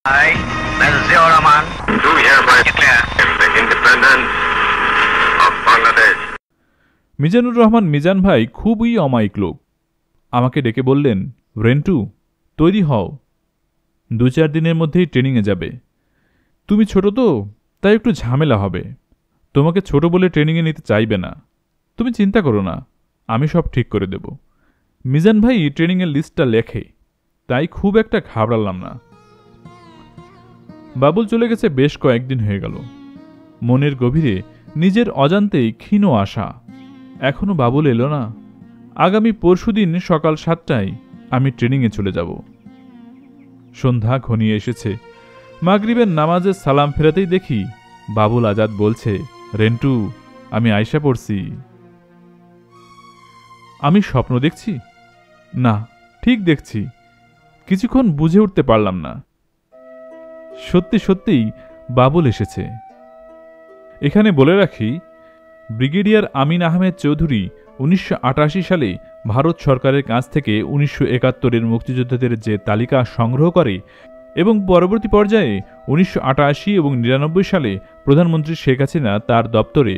I, Mrs. Ziaur Rahman, do hereby declare the independence of Bangladesh. Mizanur Rahman Mizan ভাই খুবই অমায়িক লোক। আমাকে ডেকে বললেন, রেন্টু তৈরি হও, 2-4 দিনের মধ্যেই ট্রেনিংয়ে যাবে। তুমি ছোট তো, তাই একটু ঝামেলা হবে। তোমাকে ছোট বলে ট্রেনিংয়ে নিতে চাইবে না। তুমি চিন্তা করো না, আমি সব ঠিক করে দেব। মিজান ভাই ট্রেনিংয়ের লিস্টটা লেখে, তাই খুব একটা ঘাবড়ালাম না। বাবুল চলে গেছে বেশ কয়েকদিন হয়ে গেল। মনের গভীরে নিজের অজান্তেই ক্ষীণ আশা, এখনো বাবুল এলো না। আগামী পরশুদিন সকাল 7টায় আমি ট্রেনিংয়ে চলে যাব। সন্ধ্যা ঘনিয়ে এসেছে। মাগরিবের নামাজের সালাম ফেরাতেই দেখি বাবুল আজাদ বলছে, রেন্টু আমি আয়শা পড়ছি। আমি স্বপ্ন দেখছি? না, ঠিক দেখছি। কিছুক্ষণ বুঝে উঠতে পারলাম না। সত্যি সত্যিই বাবুল এসেছে। এখানে বলে রাখি, ব্রিগেডিয়ার আমিন আহমেদ চৌধুরী 1988 সালে ভারত সরকারের কাছ থেকে 1971-এর মুক্তিযোদ্ধাদের যে তালিকা সংগ্রহ করে এবং পরবর্তী পর্যায়ে 1988 এবং 1999 সালে প্রধানমন্ত্রী শেখ হাসিনা তার দপ্তরে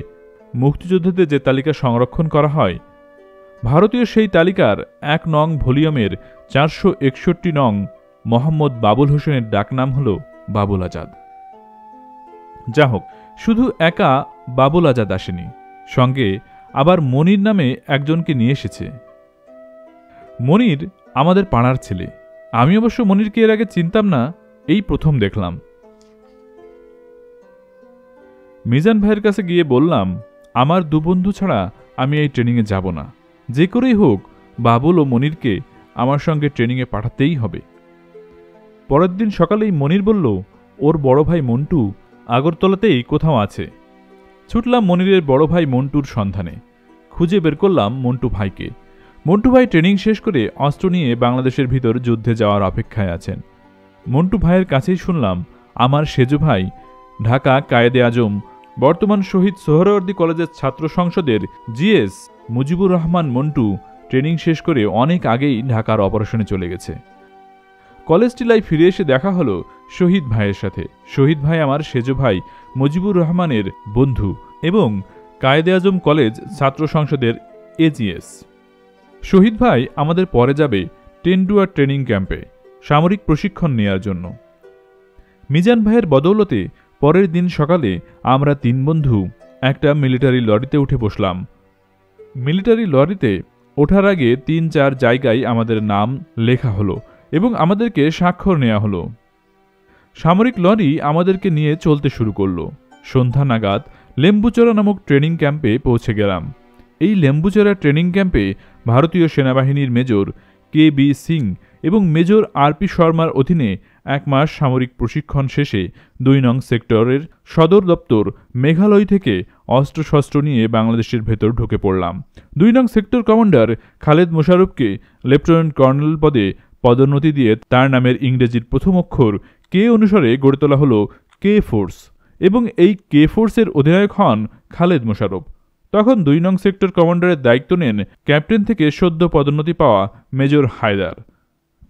মুক্তিযোদ্ধাদের যে তালিকা সংরক্ষণ করা হয়, ভারতীয় সেই তালিকার 1 নং ভলিউমের 461 নং মোহাম্মদ বাবুল হোসেনের ডাকনাম হল বাবুল আজাদ। যা হোক, শুধু একা বাবুল আজাদ আসেনি, সঙ্গে আবার মনির নামে একজনকে নিয়ে এসেছে। মনির আমাদের পাড়ার ছেলে। আমি অবশ্য মনিরকে এর আগে চিনতাম না, এই প্রথম দেখলাম। মিজান ভাইয়ের কাছে গিয়ে বললাম, আমার 2 বন্ধু ছাড়া আমি এই ট্রেনিংয়ে যাব না। যে করেই হোক বাবুল ও মনিরকে আমার সঙ্গে ট্রেনিংয়ে পাঠাতেই হবে। পরের দিন সকালেই মনির বলল, ওর বড় ভাই মন্টু আগরতলাতেই কোথাও আছে। ছুটলাম মনিরের বড় ভাই মন্টুর সন্ধানে। খুঁজে বের করলাম মন্টু ভাইকে। মন্টু ভাই ট্রেনিং শেষ করে অস্ত্র নিয়ে বাংলাদেশের ভিতর যুদ্ধে যাওয়ার অপেক্ষায় আছেন। মন্টু ভাইয়ের কাছেই শুনলাম আমার সেজু ভাই ঢাকা কায়েদে আজম, বর্তমান শহীদ সোহরাওয়ার্দী কলেজের ছাত্র সংসদের জিএস মুজিবুর রহমান মন্টু ট্রেনিং শেষ করে অনেক আগেই ঢাকার অপারেশনে চলে গেছে। কলেজ টিলায় ফিরে এসে দেখা হলো শহীদ ভাইয়ের সাথে। শহীদ ভাই আমার সেজো ভাই মুজিবুর রহমানের বন্ধু এবং কায়েদে আজম কলেজ ছাত্র সংসদের এজিএস। শহীদ ভাই আমাদের পরে যাবে টেন্ডুয়ার ট্রেনিং ক্যাম্পে সামরিক প্রশিক্ষণ নেয়ার জন্য। মিজান ভাইয়ের বদৌলতে পরের দিন সকালে আমরা 3 বন্ধু একটা মিলিটারি লরিতে উঠে বসলাম। মিলিটারি লরিতে ওঠার আগে 3-4 জায়গায় আমাদের নাম লেখা হলো এবং আমাদেরকে স্বাক্ষর নেওয়া হলো। সামরিক লরি আমাদেরকে নিয়ে চলতে শুরু করল। সন্ধ্যা নাগাদ লেম্বুচড়া নামক ট্রেনিং ক্যাম্পে পৌঁছে গেলাম। এই লেম্বুচড়া ট্রেনিং ক্যাম্পে ভারতীয় সেনাবাহিনীর মেজর কে.বি. সিং এবং মেজর আর.পি. শর্মার অধীনে 1 মাস সামরিক প্রশিক্ষণ শেষে 2 নং সেক্টরের সদর দপ্তর মেঘালয় থেকে অস্ত্রশস্ত্র নিয়ে বাংলাদেশের ভেতর ঢুকে পড়লাম। 2 নং সেক্টর কমান্ডার খালেদ মোশাররফকে লেফটেন্যান্ট কর্নেল পদে পদোন্নতি দিয়ে তার নামের ইংরেজির প্রথম অক্ষর কে অনুসারে গড়ে তোলা হল কে ফোর্স এবং এই কে ফোর্সের অধিনায়ক হন খালেদ মোশাররফ। তখন 2 নং সেক্টর কমান্ডারের দায়িত্ব নেন ক্যাপ্টেন থেকে সদ্য পদোন্নতি পাওয়া মেজর হায়দার।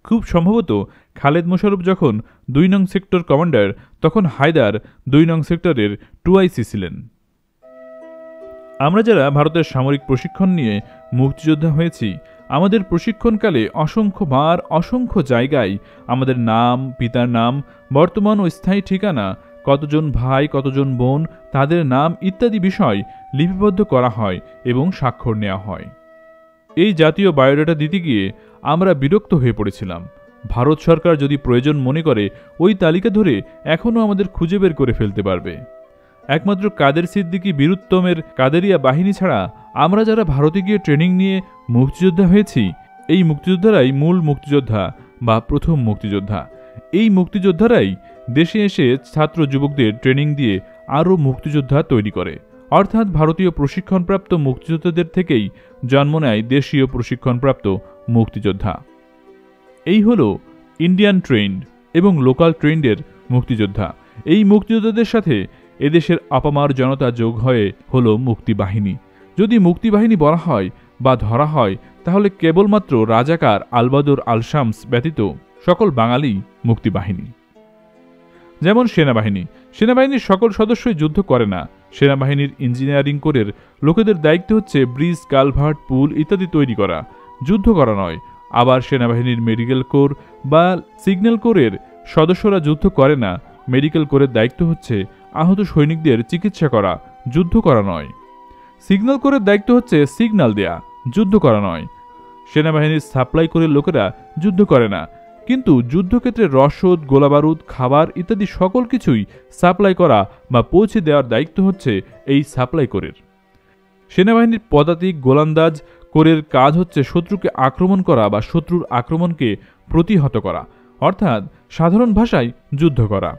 খুব সম্ভবত খালেদ মোশাররফ যখন 2 নং সেক্টর কমান্ডার, তখন হায়দার 2 নং সেক্টরের 2IC ছিলেন। আমরা যারা ভারতের সামরিক প্রশিক্ষণ নিয়ে মুক্তিযোদ্ধা হয়েছি, আমাদের প্রশিক্ষণকালে অসংখ্যবার অসংখ্য জায়গায় আমাদের নাম, পিতার নাম, বর্তমান ও স্থায়ী ঠিকানা, কতজন ভাই কতজন বোন, তাদের নাম ইত্যাদি বিষয় লিপিবদ্ধ করা হয় এবং স্বাক্ষর নেওয়া হয়। এই জাতীয় বায়োডাটা দিতে গিয়ে আমরা বিরক্ত হয়ে পড়েছিলাম। ভারত সরকার যদি প্রয়োজন মনে করে ওই তালিকা ধরে এখনও আমাদের খুঁজে বের করে ফেলতে পারবে। একমাত্র কাদের সিদ্দিকী বীরুত্তমের কাদেরিয়া বাহিনী ছাড়া আমরা যারা ভারতে গিয়ে ট্রেনিং নিয়ে মুক্তিযোদ্ধা হয়েছি, এই মুক্তিযোদ্ধারাই মূল মুক্তিযোদ্ধা বা প্রথম মুক্তিযোদ্ধা। এই মুক্তিযোদ্ধারাই দেশে এসে ছাত্র যুবকদের ট্রেনিং দিয়ে আরও মুক্তিযোদ্ধা তৈরি করে, অর্থাৎ ভারতীয় প্রশিক্ষণপ্রাপ্ত মুক্তিযোদ্ধাদের থেকেই জন্ম নেয় দেশীয় প্রশিক্ষণপ্রাপ্ত মুক্তিযোদ্ধা। এই হল ইন্ডিয়ান ট্রেন্ড এবং লোকাল ট্রেন্ডের মুক্তিযোদ্ধা। এই মুক্তিযোদ্ধাদের সাথে এদেশের আপামার জনতা যোগ হয়ে হল মুক্তিবাহিনী। যদি মুক্তিবাহিনী বলা হয় বা ধরা হয়, তাহলে কেবলমাত্র রাজাকার আলবাদর আল শামস ব্যতীত সকল বাঙালি মুক্তিবাহিনী। যেমন সেনাবাহিনীর সকল সদস্যই যুদ্ধ করে না। সেনাবাহিনীর ইঞ্জিনিয়ারিং কোরের লোকেদের দায়িত্ব হচ্ছে ব্রিজ, কালভার্ট, পুল ইত্যাদি তৈরি করা, যুদ্ধ করা নয়। আবার সেনাবাহিনীর মেডিকেল কোর বা সিগন্যাল কোরের সদস্যরা যুদ্ধ করে না। মেডিকেল কোরের দায়িত্ব হচ্ছে আহত সৈনিকদের চিকিৎসা করা, যুদ্ধ করা নয়। সিগন্যাল কোরের দায়িত্ব হচ্ছে সিগন্যাল দেয়া, যুদ্ধ করা নয়। সেনাবাহিনীর সাপ্লাই কোরের লোকেরা যুদ্ধ করে না, কিন্তু যুদ্ধক্ষেত্রে রসদ, গোলাবারুদ, খাবার ইত্যাদি সকল কিছুই সাপ্লাই করা বা পৌঁছে দেওয়ার দায়িত্ব হচ্ছে এই সাপ্লাই কোরের। সেনাবাহিনীর পদাতিক গোলন্দাজ কোরের কাজ হচ্ছে শত্রুকে আক্রমণ করা বা শত্রুর আক্রমণকে প্রতিহত করা, অর্থাৎ সাধারণ ভাষায় যুদ্ধ করা।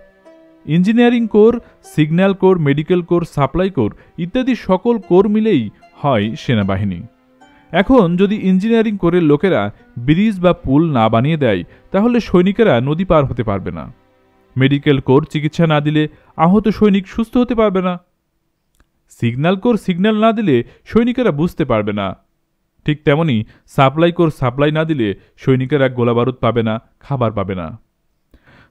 Engineering core, signal core, medical core, supply core ইত্যাদি সকল কোর মিলেই হয় সেনাবাহিনী। এখন যদি ইঞ্জিনিয়ারিং কোরের লোকেরা ব্রিজ বা পুল না বানিয়ে দেয়, তাহলে সৈনিকেরা নদী পার হতে পারবে না। মেডিকেল কোর চিকিৎসা না দিলে আহত সৈনিক সুস্থ হতে পারবে না। সিগন্যাল কোর সিগন্যাল না দিলে সৈনিকেরা বুঝতে পারবে না। ঠিক তেমনি সাপ্লাই কোর সাপ্লাই না দিলে সৈনিকেরা গোলাবারুদ পাবে না, খাবার পাবে না।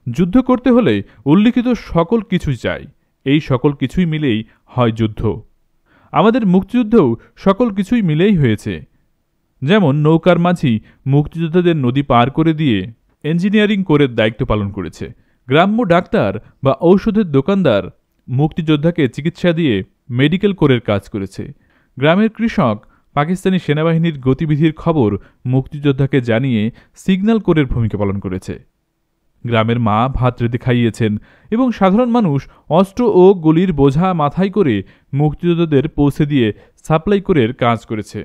যুদ্ধ করতে হলে উল্লিখিত সকল কিছুই চাই। এই সকল কিছুই মিলেই হয় যুদ্ধ। আমাদের মুক্তিযুদ্ধেও সকল কিছুই মিলেই হয়েছে। যেমন নৌকার মাঝি মুক্তিযোদ্ধাদের নদী পার করে দিয়ে ইঞ্জিনিয়ারিং কোরের দায়িত্ব পালন করেছে। গ্রাম্য ডাক্তার বা ঔষধের দোকানদার মুক্তিযোদ্ধাকে চিকিৎসা দিয়ে মেডিকেল কোরের কাজ করেছে। গ্রামের কৃষক পাকিস্তানি সেনাবাহিনীর গতিবিধির খবর মুক্তিযোদ্ধাকে জানিয়ে সিগন্যাল কোরের ভূমিকা পালন করেছে। গ্রামের মা ভাত রেঁধে খাইয়েছেন এবং সাধারণ মানুষ অস্ত্র ও গুলির বোঝা মাথায় করে মুক্তিযোদ্ধাদের পৌঁছে দিয়ে সাপ্লাই কোরের কাজ করেছে।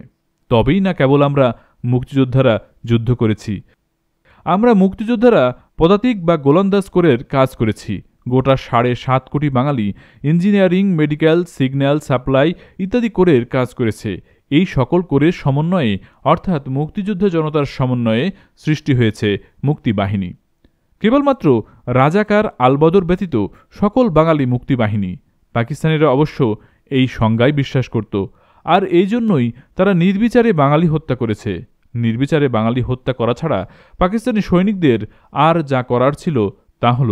তবেই না কেবল আমরা মুক্তিযোদ্ধারা যুদ্ধ করেছি, আমরা মুক্তিযোদ্ধারা পদাতিক বা গোলন্দাজ কোরের কাজ করেছি। গোটা 7.5 কোটি বাঙালি ইঞ্জিনিয়ারিং, মেডিকেল, সিগন্যাল, সাপ্লাই ইত্যাদি কোরের কাজ করেছে। এই সকল কোরের সমন্বয়ে অর্থাৎ মুক্তিযুদ্ধ জনতার সমন্বয়ে সৃষ্টি হয়েছে মুক্তিবাহিনী। কেবলমাত্র রাজাকার, আলবদর ব্যতীত সকল বাঙালি মুক্তিবাহিনী। পাকিস্তানিরা অবশ্য এই সংজ্ঞায় বিশ্বাস করত, আর এই জন্যই তারা নির্বিচারে বাঙালি হত্যা করেছে। নির্বিচারে বাঙালি হত্যা করা ছাড়া পাকিস্তানি সৈনিকদের আর যা করার ছিল তা হল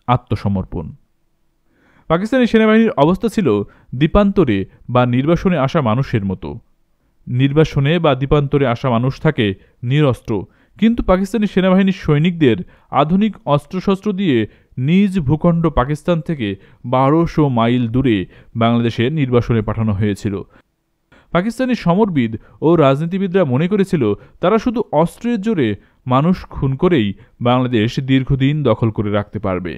আত্মসমর্পণ। পাকিস্তানি সেনাবাহিনীর অবস্থা ছিল দ্বীপান্তরে বা নির্বাসনে আসা মানুষের মতো। নির্বাসনে বা দ্বীপান্তরে আসা মানুষ থাকে নিরস্ত্র, কিন্তু পাকিস্তানি সেনাবাহিনীর সৈনিকদের আধুনিক অস্ত্রশস্ত্র দিয়ে নিজ ভূখণ্ড পাকিস্তান থেকে 1200 মাইল দূরে বাংলাদেশে নির্বাসনে পাঠানো হয়েছিল। পাকিস্তানি সমরবিদ ও রাজনীতিবিদরা মনে করেছিল তারা শুধু অস্ত্রের জোরে মানুষ খুন করেই বাংলাদেশ দীর্ঘদিন দখল করে রাখতে পারবে।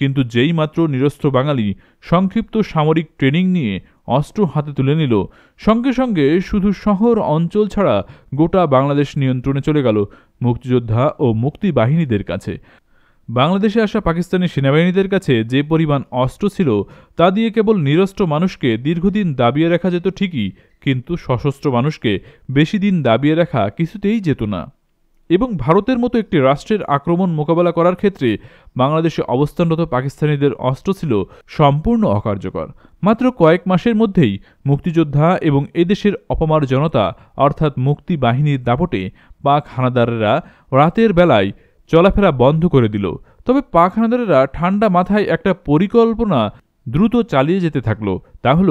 কিন্তু যেই মাত্র নিরস্ত্র বাঙালি সংক্ষিপ্ত সামরিক ট্রেনিং নিয়ে অস্ত্র হাতে তুলে নিল, সঙ্গে সঙ্গে শুধু শহর অঞ্চল ছাড়া গোটা বাংলাদেশ নিয়ন্ত্রণে চলে গেল মুক্তিযোদ্ধা ও মুক্তিবাহিনীদের কাছে। বাংলাদেশে আসা পাকিস্তানি সেনাবাহিনীদের কাছে যে পরিমাণ অস্ত্র ছিল তা দিয়ে কেবল নিরস্ত্র মানুষকে দীর্ঘদিন দাবিয়ে রাখা যেত ঠিকই, কিন্তু সশস্ত্র মানুষকে বেশি দিন দাবিয়ে রাখা কিছুতেই যেত না। এবং ভারতের মতো একটি রাষ্ট্রের আক্রমণ মোকাবেলা করার ক্ষেত্রে বাংলাদেশে অবস্থানরত পাকিস্তানিদের অস্ত্র ছিল সম্পূর্ণ অকার্যকর। মাত্র কয়েক মাসের মধ্যেই মুক্তিযোদ্ধা এবং এদেশের অপমার জনতা অর্থাৎ মুক্তি বাহিনীর দাপটে পাক হানাদারেরা রাতের বেলায় চলাফেরা বন্ধ করে দিল। তবে পাক হানাদারেরা ঠান্ডা মাথায় একটা পরিকল্পনা দ্রুত চালিয়ে যেতে থাকল, তা হল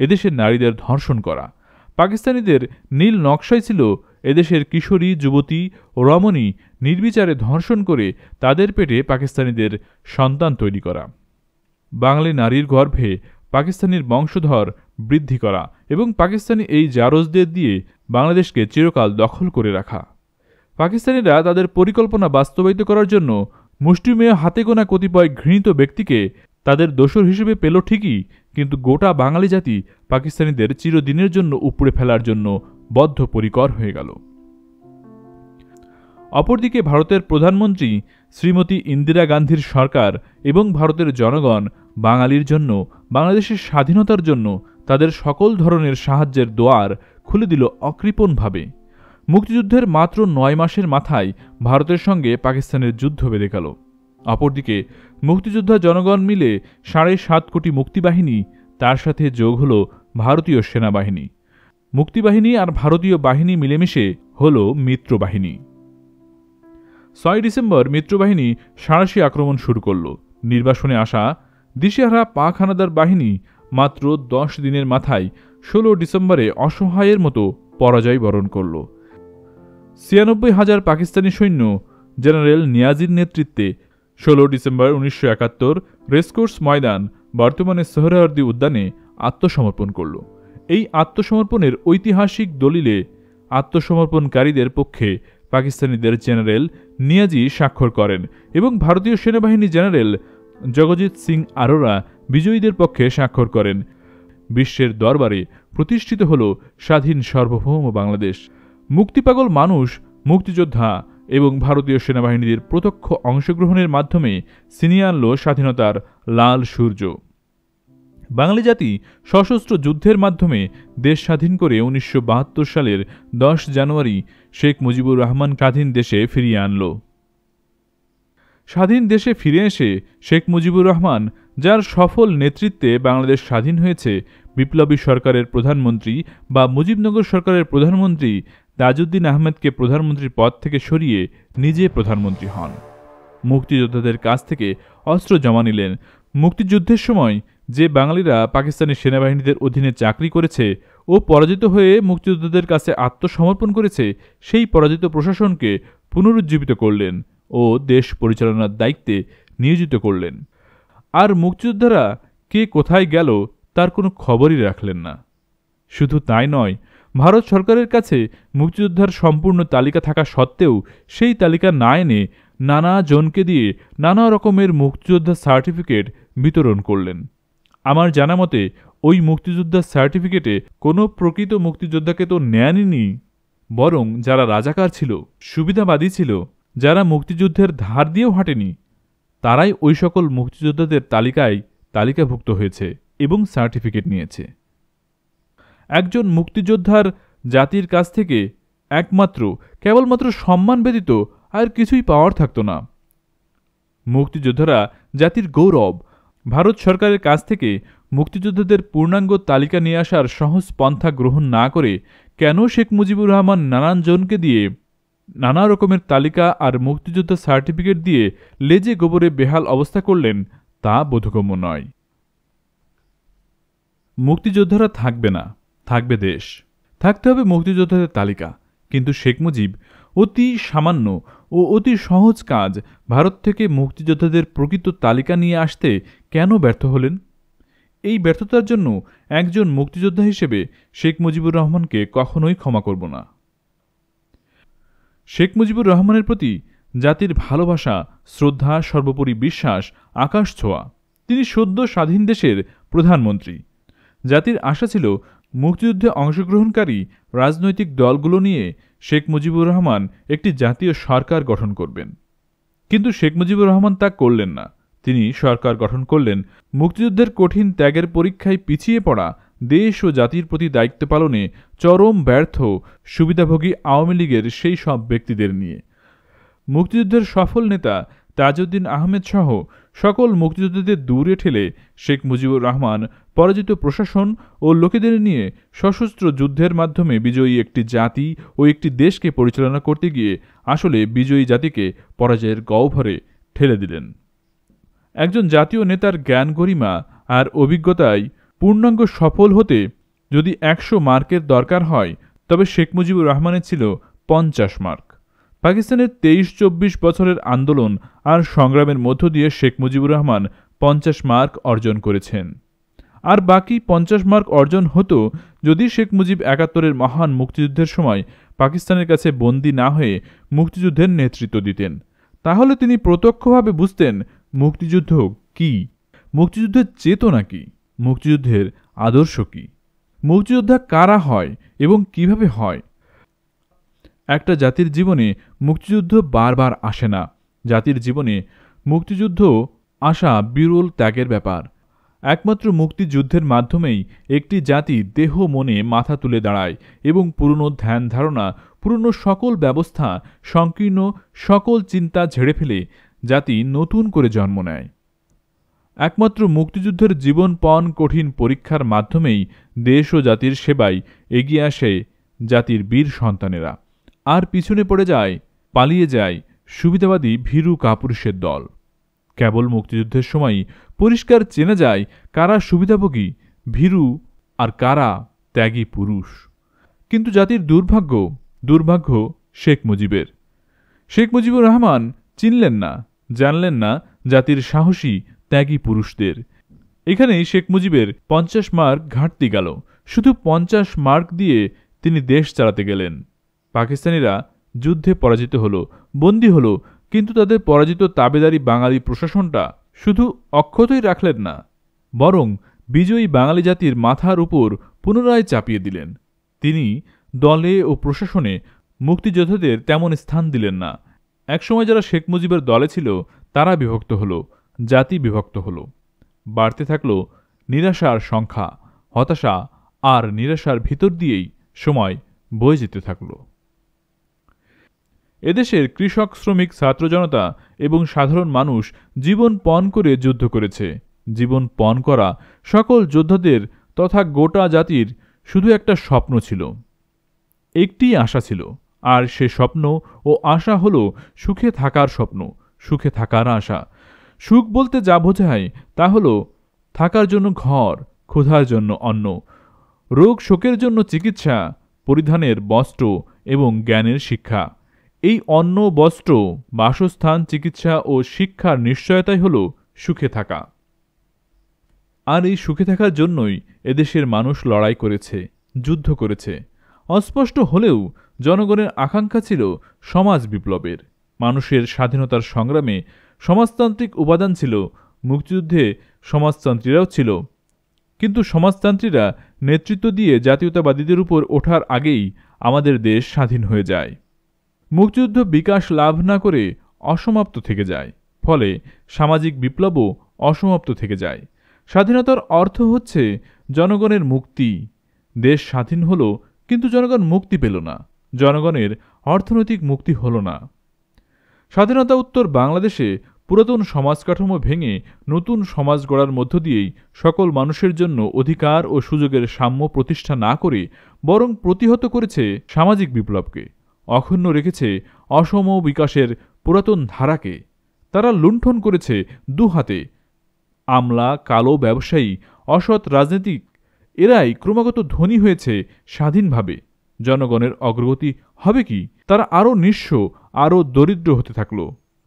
এদেশের নারীদের ধর্ষণ করা। পাকিস্তানিদের নীল নকশাই ছিল এদেশের কিশোরী, যুবতী ও রমণী নির্বিচারে ধর্ষণ করে তাদের পেটে পাকিস্তানিদের সন্তান তৈরি করা, বাঙালি নারীর গর্ভে পাকিস্তানির বংশধর বৃদ্ধি করা এবং পাকিস্তানি এই জারজদের দিয়ে বাংলাদেশকে চিরকাল দখল করে রাখা। পাকিস্তানিরা তাদের পরিকল্পনা বাস্তবায়িত করার জন্য মুষ্টিমেয় হাতে গোনা কতিপয় ঘৃণিত ব্যক্তিকে তাদের দোসর হিসেবে পেল ঠিকই, কিন্তু গোটা বাঙালি জাতি পাকিস্তানিদের চিরদিনের জন্য উপড়ে ফেলার জন্য বদ্ধপরিকর হয়ে গেল। অপরদিকে ভারতের প্রধানমন্ত্রী শ্রীমতী ইন্দিরা গান্ধীর সরকার এবং ভারতের জনগণ বাঙালির জন্য, বাংলাদেশের স্বাধীনতার জন্য তাদের সকল ধরনের সাহায্যের দোয়ার খুলে দিল অকৃপণভাবে। মুক্তিযুদ্ধের মাত্র 9 মাসের মাথায় ভারতের সঙ্গে পাকিস্তানের যুদ্ধ বেঁধে গেল। অপরদিকে মুক্তিযোদ্ধা জনগণ মিলে 7.5 কোটি মুক্তিবাহিনী, তার সাথে যোগ হল ভারতীয় সেনাবাহিনী। মুক্তিবাহিনী আর ভারতীয় বাহিনী মিলেমিশে হল মিত্রবাহিনী। 6 ডিসেম্বর মিত্রবাহিনী সাঁড়াশি আক্রমণ শুরু করল। নির্বাসনে আসা দিশেহারা পাক হানাদার বাহিনী মাত্র 10 দিনের মাথায় 16 ডিসেম্বরে অসহায়ের মতো পরাজয় বরণ করল। 96,000 পাকিস্তানি সৈন্য জেনারেল নিয়াজির নেতৃত্বে 16 ডিসেম্বর 1971 রেসকোর্স ময়দান, বর্তমানে সোহরাওয়ার্দী উদ্যানে আত্মসমর্পণ করল। এই আত্মসমর্পণের ঐতিহাসিক দলিলে আত্মসমর্পণকারীদের পক্ষে পাকিস্তানিদের জেনারেল নিয়াজি স্বাক্ষর করেন এবং ভারতীয় সেনাবাহিনী জেনারেল জগজিৎ সিং আরোরা বিজয়ীদের পক্ষে স্বাক্ষর করেন। বিশ্বের দরবারে প্রতিষ্ঠিত হল স্বাধীন সার্বভৌম বাংলাদেশ। মুক্তিপাগল মানুষ, মুক্তিযোদ্ধা এবং ভারতীয় সেনাবাহিনীদের প্রত্যক্ষ অংশগ্রহণের মাধ্যমে ছিনিয়ে আনল স্বাধীনতার লাল সূর্য। বাঙালি জাতি সশস্ত্র যুদ্ধের মাধ্যমে দেশ স্বাধীন করে 1972 সালের 10 জানুয়ারি শেখ মুজিবুর রহমান স্বাধীন দেশে ফিরিয়ে আনল। স্বাধীন দেশে ফিরে এসে শেখ মুজিবুর রহমান, যার সফল নেতৃত্বে বাংলাদেশ স্বাধীন হয়েছে, বিপ্লবী সরকারের প্রধানমন্ত্রী বা মুজিবনগর সরকারের প্রধানমন্ত্রী তাজউদ্দিন আহমেদকে প্রধানমন্ত্রীর পদ থেকে সরিয়ে নিজে প্রধানমন্ত্রী হন। মুক্তিযোদ্ধাদের কাছ থেকে অস্ত্র জমা নিলেন। মুক্তিযুদ্ধের সময় যে বাঙালিরা পাকিস্তানি সেনাবাহিনীদের অধীনে চাকরি করেছে ও পরাজিত হয়ে মুক্তিযোদ্ধাদের কাছে আত্মসমর্পণ করেছে, সেই পরাজিত প্রশাসনকে পুনরুজ্জীবিত করলেন ও দেশ পরিচালনার দায়িত্বে নিয়োজিত করলেন। আর মুক্তিযোদ্ধারা কে কোথায় গেল তার কোনো খবরই রাখলেন না। শুধু তাই নয়, ভারত সরকারের কাছে মুক্তিযোদ্ধার সম্পূর্ণ তালিকা থাকা সত্ত্বেও সেই তালিকা না এনে নানা জনকে দিয়ে নানা রকমের মুক্তিযোদ্ধার সার্টিফিকেট বিতরণ করলেন। আমার জানা মতে ওই মুক্তিযোদ্ধার সার্টিফিকেটে কোনো প্রকৃত মুক্তিযোদ্ধাকে তো নেয়নি, বরং যারা রাজাকার ছিল, সুবিধাবাদী ছিল, যারা মুক্তিযুদ্ধের ধার দিয়েও হাঁটেনি, তারাই ওই সকল মুক্তিযোদ্ধাদের তালিকাভুক্ত হয়েছে এবং সার্টিফিকেট নিয়েছে। একজন মুক্তিযোদ্ধার জাতির কাছ থেকে কেবলমাত্র সম্মান ব্যতীত আর কিছুই পাওয়ার থাকত না। মুক্তিযোদ্ধারা জাতির গৌরব। ভারত সরকারের কাছ থেকে মুক্তিযোদ্ধাদের পূর্ণাঙ্গ তালিকা নিয়ে আসার সহজ পন্থা গ্রহণ না করে কেন শেখ মুজিবুর রহমান নানান জনকে দিয়ে নানা রকমের তালিকা আর মুক্তিযোদ্ধা সার্টিফিকেট দিয়ে লেজে গোবরে বেহাল অবস্থা করলেন, তা বোধগম্য নয়। মুক্তিযোদ্ধারা থাকবে না, থাকবে দেশ। থাকতে হবে মুক্তিযোদ্ধাদের তালিকা। কিন্তু শেখ মুজিব অতি সামান্য ও অতি সহজ কাজ ভারত থেকে মুক্তিযোদ্ধাদের প্রকৃত তালিকা নিয়ে আসতে কেন ব্যর্থ হলেন? এই ব্যর্থতার জন্য একজন মুক্তিযোদ্ধা হিসেবে শেখ মুজিবুর রহমানকে কখনোই ক্ষমা করব না। শেখ মুজিবুর রহমানের প্রতি জাতির ভালোবাসা, শ্রদ্ধা, সর্বোপরি বিশ্বাস আকাশ ছোঁয়া। তিনি সদ্য স্বাধীন দেশের প্রধানমন্ত্রী। জাতির আশা ছিল মুক্তিযুদ্ধে অংশগ্রহণকারী রাজনৈতিক দলগুলো নিয়ে শেখ মুজিবুর রহমান একটি জাতীয় সরকার গঠন করবেন। কিন্তু শেখ মুজিবুর রহমান তা করলেন না। তিনি সরকার গঠন করলেন মুক্তিযুদ্ধের কঠিন ত্যাগের পরীক্ষায় পিছিয়ে পড়া দেশ ও জাতির প্রতি দায়িত্ব পালনে চরম ব্যর্থ সুবিধাভোগী আওয়ামী লীগের সেই সব ব্যক্তিদের নিয়ে। মুক্তিযুদ্ধের সফল নেতা তাজউদ্দিন আহমেদ সহ সকল মুক্তিযোদ্ধাদের দূরে ঠেলে শেখ মুজিবুর রহমান পরাজিত প্রশাসন ও লোকেদের নিয়ে সশস্ত্র যুদ্ধের মাধ্যমে বিজয়ী একটি জাতি ও একটি দেশকে পরিচালনা করতে গিয়ে আসলে বিজয়ী জাতিকে পরাজয়ের গহ্বরে ঠেলে দিলেন। একজন জাতীয় নেতার জ্ঞান, গরিমা আর অভিজ্ঞতায় পূর্ণাঙ্গ সফল হতে যদি 100 মার্কের দরকার হয়, তবে শেখ মুজিবুর রহমানের ছিল 50 মার্ক। পাকিস্তানের 23-24 বছরের আন্দোলন আর সংগ্রামের মধ্য দিয়ে শেখ মুজিবুর রহমান 50 মার্ক অর্জন করেছেন। আর বাকি 50 মার্ক অর্জন হতো যদি শেখ মুজিব 71-এর মহান মুক্তিযুদ্ধের সময় পাকিস্তানের কাছে বন্দী না হয়ে মুক্তিযুদ্ধের নেতৃত্ব দিতেন। তাহলে তিনি প্রত্যক্ষভাবে বুঝতেন মুক্তিযুদ্ধ কি, মুক্তিযুদ্ধের চেতনা কি, মুক্তিযুদ্ধের আদর্শ কি, মুক্তিযোদ্ধা কারা হয় এবং কিভাবে হয়। একটা জাতির জীবনে মুক্তিযুদ্ধ বারবার আসে না। জাতির জীবনে মুক্তিযুদ্ধ আসা বিরল ত্যাগের ব্যাপার। একমাত্র মুক্তিযুদ্ধের মাধ্যমেই একটি জাতি দেহ মনে মাথা তুলে দাঁড়ায় এবং পুরনো ধ্যান ধারণা, পুরনো সকল ব্যবস্থা, সংকীর্ণ সকল চিন্তা ঝেড়ে ফেলে জাতি নতুন করে জন্ম নেয়। একমাত্র মুক্তিযুদ্ধের জীবনপণ কঠিন পরীক্ষার মাধ্যমেই দেশ ও জাতির সেবায় এগিয়ে আসে জাতির বীর সন্তানেরা। আর পিছনে পড়ে যায়, পালিয়ে যায় সুবিধাবাদী ভীরু কাপুরুষের দল। কেবল মুক্তিযুদ্ধের সময় পরিষ্কার চেনা যায় কারা সুবিধাভোগী ভীরু আর কারা ত্যাগী পুরুষ। কিন্তু জাতির দুর্ভাগ্য শেখ মুজিবের। শেখ মুজিবুর রহমান চিনলেন না, জানলেন না জাতির সাহসী ত্যাগী পুরুষদের। এখানেই শেখ মুজিবের 50 মার্ক ঘাটতি গেল। শুধু 50 মার্ক দিয়ে তিনি দেশ চালাতে গেলেন। পাকিস্তানিরা যুদ্ধে পরাজিত হলো, বন্দী হলো, কিন্তু তাদের পরাজিত তাবেদারি বাঙালি প্রশাসনটা শুধু অক্ষতই রাখলেন না, বরং বিজয়ী বাঙালি জাতির মাথার উপর পুনরায় চাপিয়ে দিলেন। তিনি দলে ও প্রশাসনে মুক্তিযোদ্ধাদের তেমন স্থান দিলেন না। একসময় যারা শেখ মুজিবের দলে ছিল তারা বিভক্ত হলো, জাতি বিভক্ত হলো। বাড়তে থাকল নিরাশার সংখ্যা, হতাশা আর নিরাশার ভিতর দিয়েই সময় বয়ে যেতে থাকল। এদেশের কৃষক, শ্রমিক, ছাত্র জনতা এবং সাধারণ মানুষ জীবন পণ করে যুদ্ধ করেছে। জীবন পণ করা সকল যোদ্ধাদের তথা গোটা জাতির শুধু একটা স্বপ্ন ছিল, একটি আশা ছিল, আর সে স্বপ্ন ও আশা হল সুখে থাকার স্বপ্ন, সুখে থাকার আশা। সুখ বলতে যা বোঝায় তা হল থাকার জন্য ঘর, ক্ষুধার জন্য অন্ন, রোগ শোকের জন্য চিকিৎসা, পরিধানের বস্ত্র এবং জ্ঞানের শিক্ষা। এই অন্ন, বস্ত্র, বাসস্থান, চিকিৎসা ও শিক্ষার নিশ্চয়তাই হল সুখে থাকা। আর এই সুখে থাকার জন্যই এদেশের মানুষ লড়াই করেছে, যুদ্ধ করেছে। অস্পষ্ট হলেও জনগণের আকাঙ্ক্ষা ছিল সমাজ বিপ্লবের। মানুষের স্বাধীনতার সংগ্রামে সমাজতান্ত্রিক উপাদান ছিল, মুক্তিযুদ্ধে সমাজতন্ত্রীরাও ছিল। কিন্তু সমাজতন্ত্রীরা নেতৃত্ব দিয়ে জাতীয়তাবাদীদের উপর ওঠার আগেই আমাদের দেশ স্বাধীন হয়ে যায়। মুক্তিযুদ্ধ বিকাশ লাভ না করে অসমাপ্ত থেকে যায়, ফলে সামাজিক বিপ্লবও অসমাপ্ত থেকে যায়। স্বাধীনতার অর্থ হচ্ছে জনগণের মুক্তি। দেশ স্বাধীন হলো, কিন্তু জনগণ মুক্তি পেল না, জনগণের অর্থনৈতিক মুক্তি হলো না। স্বাধীনতা উত্তর বাংলাদেশে পুরাতন সমাজ কাঠামো ভেঙে নতুন সমাজ গড়ার মধ্য দিয়েই সকল মানুষের জন্য অধিকার ও সুযোগের সাম্য প্রতিষ্ঠা না করে বরং প্রতিহত করেছে সামাজিক বিপ্লবকে, অক্ষুণ্ণ রেখেছে অসম বিকাশের পুরাতন ধারাকে। তারা লুণ্ঠন করেছে দুহাতে। আমলা, কালো ব্যবসায়ী, অসৎ রাজনীতিক এরাই ক্রমাগত ধনী হয়েছে স্বাধীনভাবে। জনগণের অগ্রগতি হবে কি? তারা আরও নিঃস্ব, আরও দরিদ্র হতে থাকল।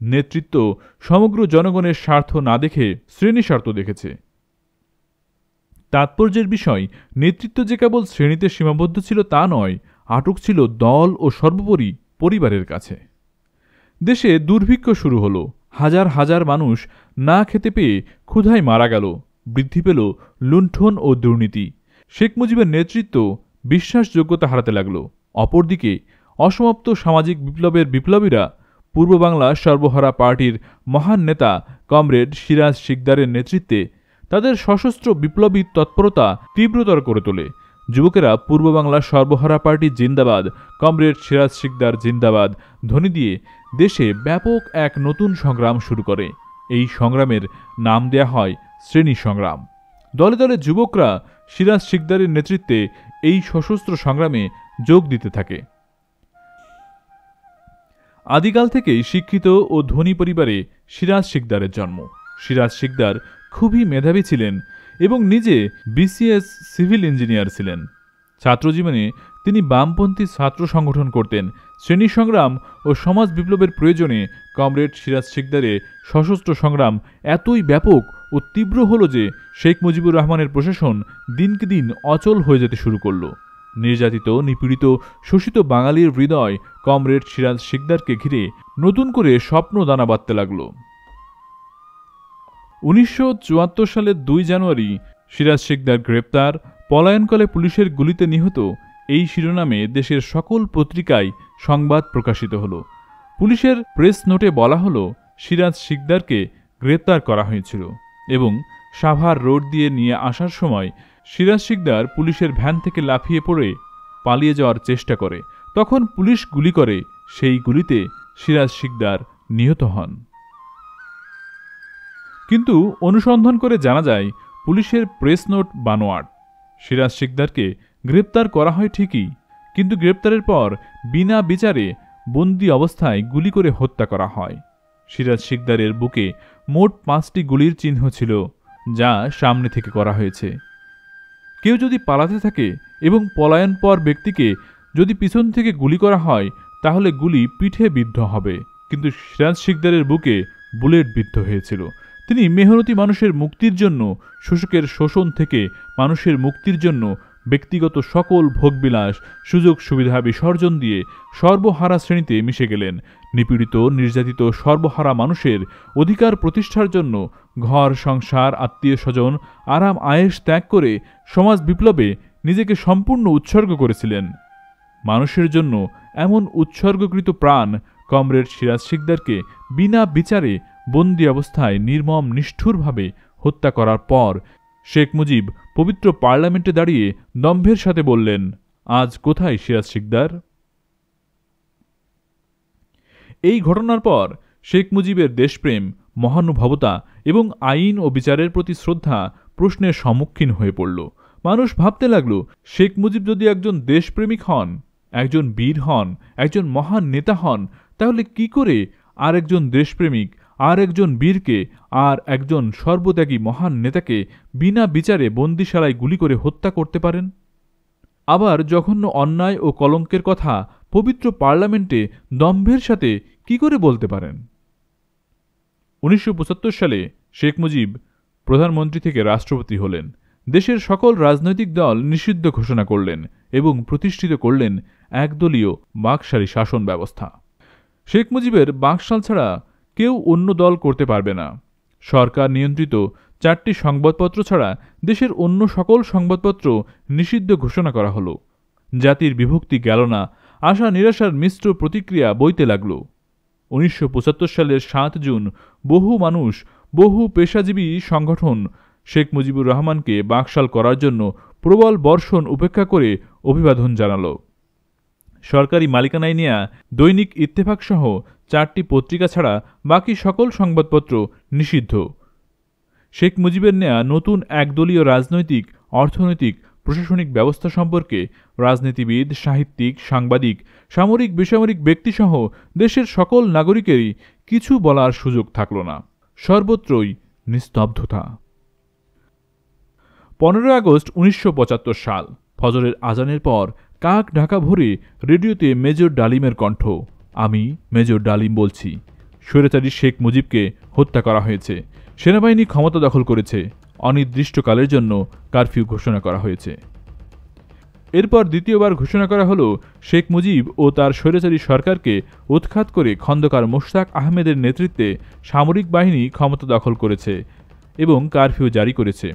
নেতৃত্ব সমগ্র জনগণের স্বার্থ না দেখে শ্রেণী স্বার্থ দেখেছে। তাৎপর্যের বিষয়, নেতৃত্ব যে কেবল শ্রেণীতে সীমাবদ্ধ ছিল তা নয়, আটক ছিল দল ও সর্বোপরি পরিবারের কাছে। দেশে দুর্ভিক্ষ শুরু হলো, হাজার হাজার মানুষ না খেতে পেয়ে ক্ষুধায় মারা গেল। বৃদ্ধি পেল লুণ্ঠন ও দুর্নীতি। শেখ মুজিবের নেতৃত্ব বিশ্বাসযোগ্যতা হারাতে লাগল। অপরদিকে অসমাপ্ত সামাজিক বিপ্লবের বিপ্লবীরা পূর্ব বাংলা সর্বহারা পার্টির মহান নেতা কমরেড সিরাজ শিকদারের নেতৃত্বে তাদের সশস্ত্র বিপ্লবী তৎপরতা তীব্রতর করে তোলে। যুবকেরা পূর্ব বাংলা সর্বহারা পার্টি জিন্দাবাদ, কমরেড সিরাজ শিকদার জিন্দাবাদ ধ্বনি দিয়ে দেশে ব্যাপক এক নতুন সংগ্রাম শুরু করে। এই সংগ্রামের নাম দেয়া হয় শ্রেণী সংগ্রাম। দলে দলে যুবকরা সিরাজ শিকদারের নেতৃত্বে এই সশস্ত্র সংগ্রামে যোগ দিতে থাকে। আদিকাল থেকেই শিক্ষিত ও ধনী পরিবারে সিরাজ শিকদারের জন্ম। সিরাজ শিকদার খুবই মেধাবী ছিলেন এবং নিজে বিসিএস সিভিল ইঞ্জিনিয়ার ছিলেন। ছাত্রজীবনে তিনি বামপন্থী ছাত্র সংগঠন করতেন। শ্রেণী সংগ্রাম ও সমাজ বিপ্লবের প্রয়োজনে কমরেড সিরাজ শিকদারের সশস্ত্র সংগ্রাম এতই ব্যাপক ও তীব্র হল যে শেখ মুজিবুর রহমানের প্রশাসন দিনকে দিন অচল হয়ে যেতে শুরু করল। নির্যাতিত, নিপীড়িত, শোষিত বাঙালির হৃদয় কমরেড সিরাজ শিকদারকে ঘিরে নতুন করে স্বপ্ন দানা বাঁধতে লাগল। 1974 সালের 2 জানুয়ারি সিরাজ শিকদার গ্রেপ্তার, পলায়নকালে পুলিশের গুলিতে নিহত, এই শিরোনামে দেশের সকল পত্রিকায় সংবাদ প্রকাশিত হল। পুলিশের প্রেস নোটে বলা হলো সিরাজ শিকদারকে গ্রেপ্তার করা হয়েছিল এবং সাভার রোড দিয়ে নিয়ে আসার সময় সিরাজ শিকদার পুলিশের ভ্যান থেকে লাফিয়ে পড়ে পালিয়ে যাওয়ার চেষ্টা করে। তখন পুলিশ গুলি করে, সেই গুলিতে সিরাজ শিকদার নিহত হন। কিন্তু অনুসন্ধান করে জানা যায় পুলিশের প্রেস নোট বানোয়াট। সিরাজ শিকদারকে গ্রেপ্তার করা হয় ঠিকই, কিন্তু গ্রেপ্তারের পর বিনা বিচারে বন্দি অবস্থায় গুলি করে হত্যা করা হয়। সিরাজ শিকদারের বুকে মোট 5টি গুলির চিহ্ন ছিল, যা সামনে থেকে করা হয়েছে। কেউ যদি পালাতে থাকে এবং পলায়ন পর ব্যক্তিকে যদি পিছন থেকে গুলি করা হয়, তাহলে গুলি পিঠে বিদ্ধ হবে, কিন্তু সিরাজ শিকদারের বুকে বুলেট বিদ্ধ হয়েছিল। তিনি মেহনতি মানুষের মুক্তির জন্য, শোষকের শোষণ থেকে মানুষের মুক্তির জন্য ব্যক্তিগত সকল ভোগবিলাস, সুযোগ সুবিধা বিসর্জন দিয়ে সর্বহারা শ্রেণীতে মিশে গেলেন। নিপীড়িত, নির্যাতিত, সর্বহারা মানুষের অধিকার প্রতিষ্ঠার জন্য ঘর সংসার, আত্মীয় স্বজন, আরাম আয়েশ ত্যাগ করে সমাজ বিপ্লবে নিজেকে সম্পূর্ণ উৎসর্গ করেছিলেন। মানুষের জন্য এমন উৎসর্গকৃত প্রাণ কমরেড সিরাজ শিকদারকে বিনা বিচারে বন্দি অবস্থায় নির্মম নিষ্ঠুরভাবে হত্যা করার পর শেখ মুজিব পবিত্র পার্লামেন্টে দাঁড়িয়ে দম্ভের সাথে বললেন, আজ কোথায় সিরাজ শিকদার? এই ঘটনার পর শেখ মুজিবের দেশপ্রেম, মহানুভবতা এবং আইন ও বিচারের প্রতি শ্রদ্ধা প্রশ্নের সম্মুখীন হয়ে পড়ল। মানুষ ভাবতে লাগল, শেখ মুজিব যদি একজন দেশপ্রেমিক হন, একজন বীর হন, একজন মহান নেতা হন, তাহলে কি করে আর একজন দেশপ্রেমিক, আর একজন বীরকে, আর একজন সর্বত্যাগী মহান নেতাকে বিনা বিচারে বন্দিশালায় গুলি করে হত্যা করতে পারেন? আবার জঘন্য অন্যায় ও কলঙ্কের কথা পবিত্র পার্লামেন্টে দম্ভের সাথে কি করে বলতে পারেন? 1975 সালে শেখ মুজিব প্রধানমন্ত্রী থেকে রাষ্ট্রপতি হলেন। দেশের সকল রাজনৈতিক দল নিষিদ্ধ ঘোষণা করলেন এবং প্রতিষ্ঠিত করলেন একদলীয় বাকশালী শাসন ব্যবস্থা। শেখ মুজিবের বাকশাল ছাড়া কেউ অন্য দল করতে পারবে না। সরকার নিয়ন্ত্রিত 4টি সংবাদপত্র ছাড়া দেশের অন্য সকল সংবাদপত্র নিষিদ্ধ ঘোষণা করা হলো। জাতির বিভক্তি গেল না, আশা নিরাশার মিশ্র প্রতিক্রিয়া বইতে লাগল। 1975 সালের 7 জুন বহু মানুষ, বহু পেশাজীবী সংগঠন শেখ মুজিবুর রহমানকে বাকশাল করার জন্য প্রবল বর্ষণ উপেক্ষা করে অভিবাদন জানাল। সরকারি মালিকানায় নেয়া দৈনিক ইত্তেফাক সহ 4টি পত্রিকা ছাড়া বাকি সকল সংবাদপত্র নিষিদ্ধ। শেখ মুজিবের নেয়া নতুন একদলীয় রাজনৈতিক, অর্থনৈতিক, প্রশাসনিক ব্যবস্থা সম্পর্কে রাজনীতিবিদ, সাহিত্যিক, সাংবাদিক, সামরিক বেসামরিক ব্যক্তিসহ দেশের সকল নাগরিকেরই কিছু বলার সুযোগ থাকল না। সর্বত্রই নিস্তব্ধতা। 15 আগস্ট 1975 সাল। ফজরের আজানের পর কাক ঢাকা ভরে রেডিওতে মেজর ডালিমের কণ্ঠ। আমি মেজর ডালিম বলছি, স্বৈরাচারী শেখ মুজিবকে হত্যা করা হয়েছে। সেনাবাহিনী ক্ষমতা দখল করেছে। অনির্দিষ্টকালের জন্য কারফিউ ঘোষণা করা হয়েছে। এরপর দ্বিতীয়বার ঘোষণা করা হলো শেখ মুজিব ও তার স্বৈরাচারী সরকারকে উৎখাত করে খন্দকার মোশতাক আহমেদের নেতৃত্বে সামরিক বাহিনী ক্ষমতা দখল করেছে এবং কারফিউ জারি করেছে।